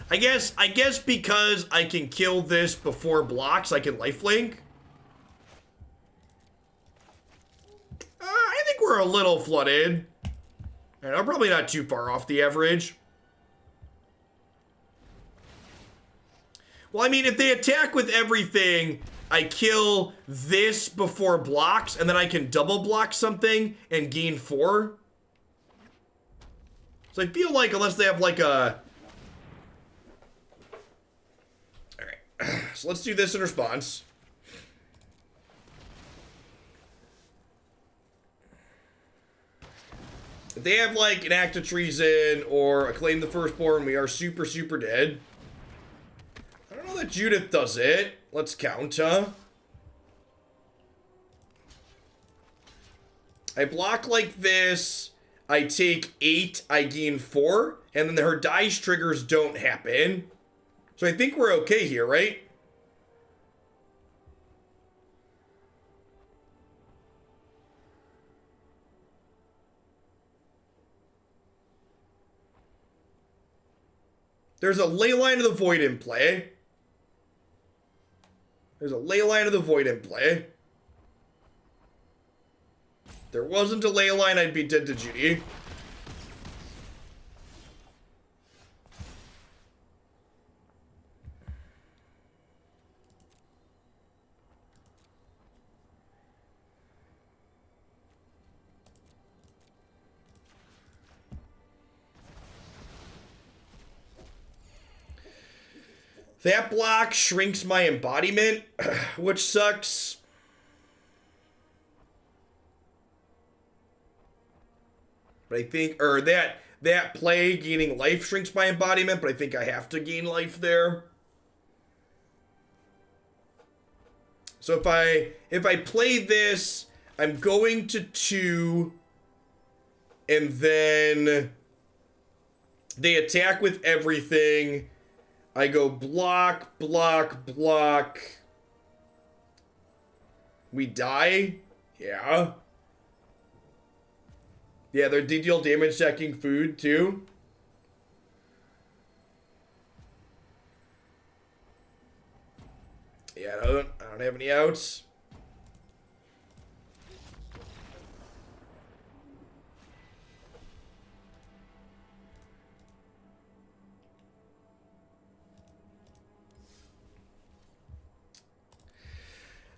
I guess because I can kill this before blocks, I can lifelink. I think we're a little flooded. And I'm probably not too far off the average. Well, I mean, if they attack with everything, I kill this before blocks, and then I can double block something and gain 4. So I feel like unless they have like a... Alright, so let's do this in response. If they have like an Act of Treason or a Claim the Firstborn, we are super, super dead. I don't know that Judith does it. Let's count, huh? I block like this. I take 8, I gain 4. And then her dice triggers don't happen. So I think we're okay here, right? There's a Leyline of the Void in play. There's a Leyline of the Void in play. If there wasn't a Leyline, I'd be dead to Judy. That block shrinks my embodiment, which sucks. But I think, or that play gaining life shrinks my embodiment, but I think I have to gain life there. So if I play this, I'm going to 2, and then they attack with everything. I go block, block, block. We die? Yeah. Yeah, they deal damage checking food too. Yeah, I don't have any outs.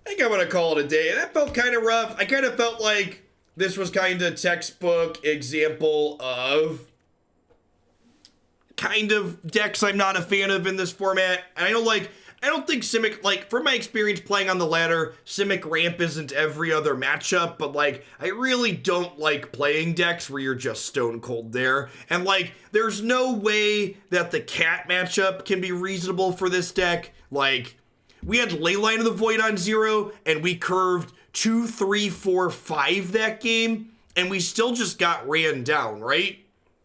I think I'm gonna call it a day. That felt kind of rough. I kind of felt like this was kind of textbook example of kind of decks I'm not a fan of in this format. And I don't think Simic, like, from my experience playing on the ladder, Simic ramp isn't every other matchup, but like, I really don't like playing decks where you're just stone cold there. And like, there's no way that the cat matchup can be reasonable for this deck. Like, we had Leyline of the Void on 0, and we curved 2, 3, 4, 5 that game, and we still just got ran down, right?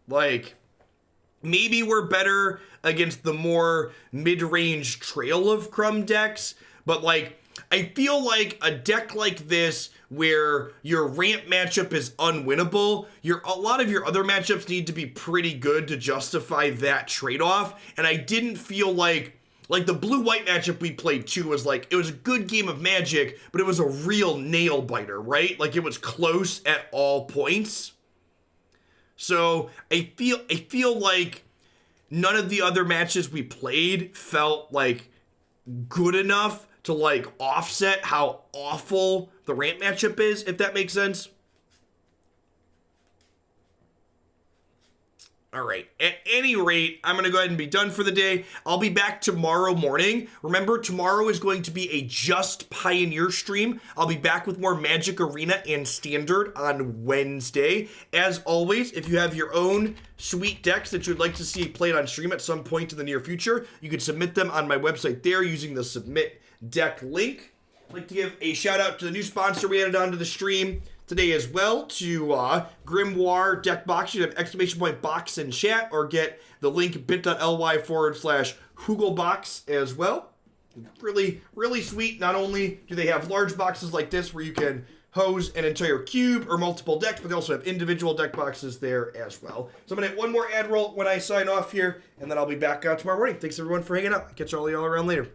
Like, maybe we're better against the more mid-range Trail of Crumb decks, but like, I feel like a deck like this where your ramp matchup is unwinnable, a lot of your other matchups need to be pretty good to justify that trade-off, and I didn't feel like the blue-white matchup we played too was like, it was a good game of Magic, but it was a real nail-biter, right? Like, it was close at all points. So, I feel like none of the other matches we played felt, like, good enough to like offset how awful the ramp matchup is, if that makes sense. All right, at any rate, I'm going to go ahead and be done for the day. I'll be back tomorrow morning. Remember, tomorrow is going to be a Just Pioneer stream. I'll be back with more Magic Arena and Standard on Wednesday. As always, if you have your own sweet decks that you'd like to see played on stream at some point in the near future, you can submit them on my website there using the Submit Deck link. I'd like to give a shout out to the new sponsor we added onto the stream today as well, to Grimoire Deck Box. You have exclamation point box in chat, or get the link bit.ly/Hugelbox as well. Really, really sweet. Not only do they have large boxes like this where you can hose an entire cube or multiple decks, but they also have individual deck boxes there as well. So I'm going to hit one more ad roll when I sign off here, and then I'll be back tomorrow morning. Thanks everyone for hanging out. Catch all y'all around later.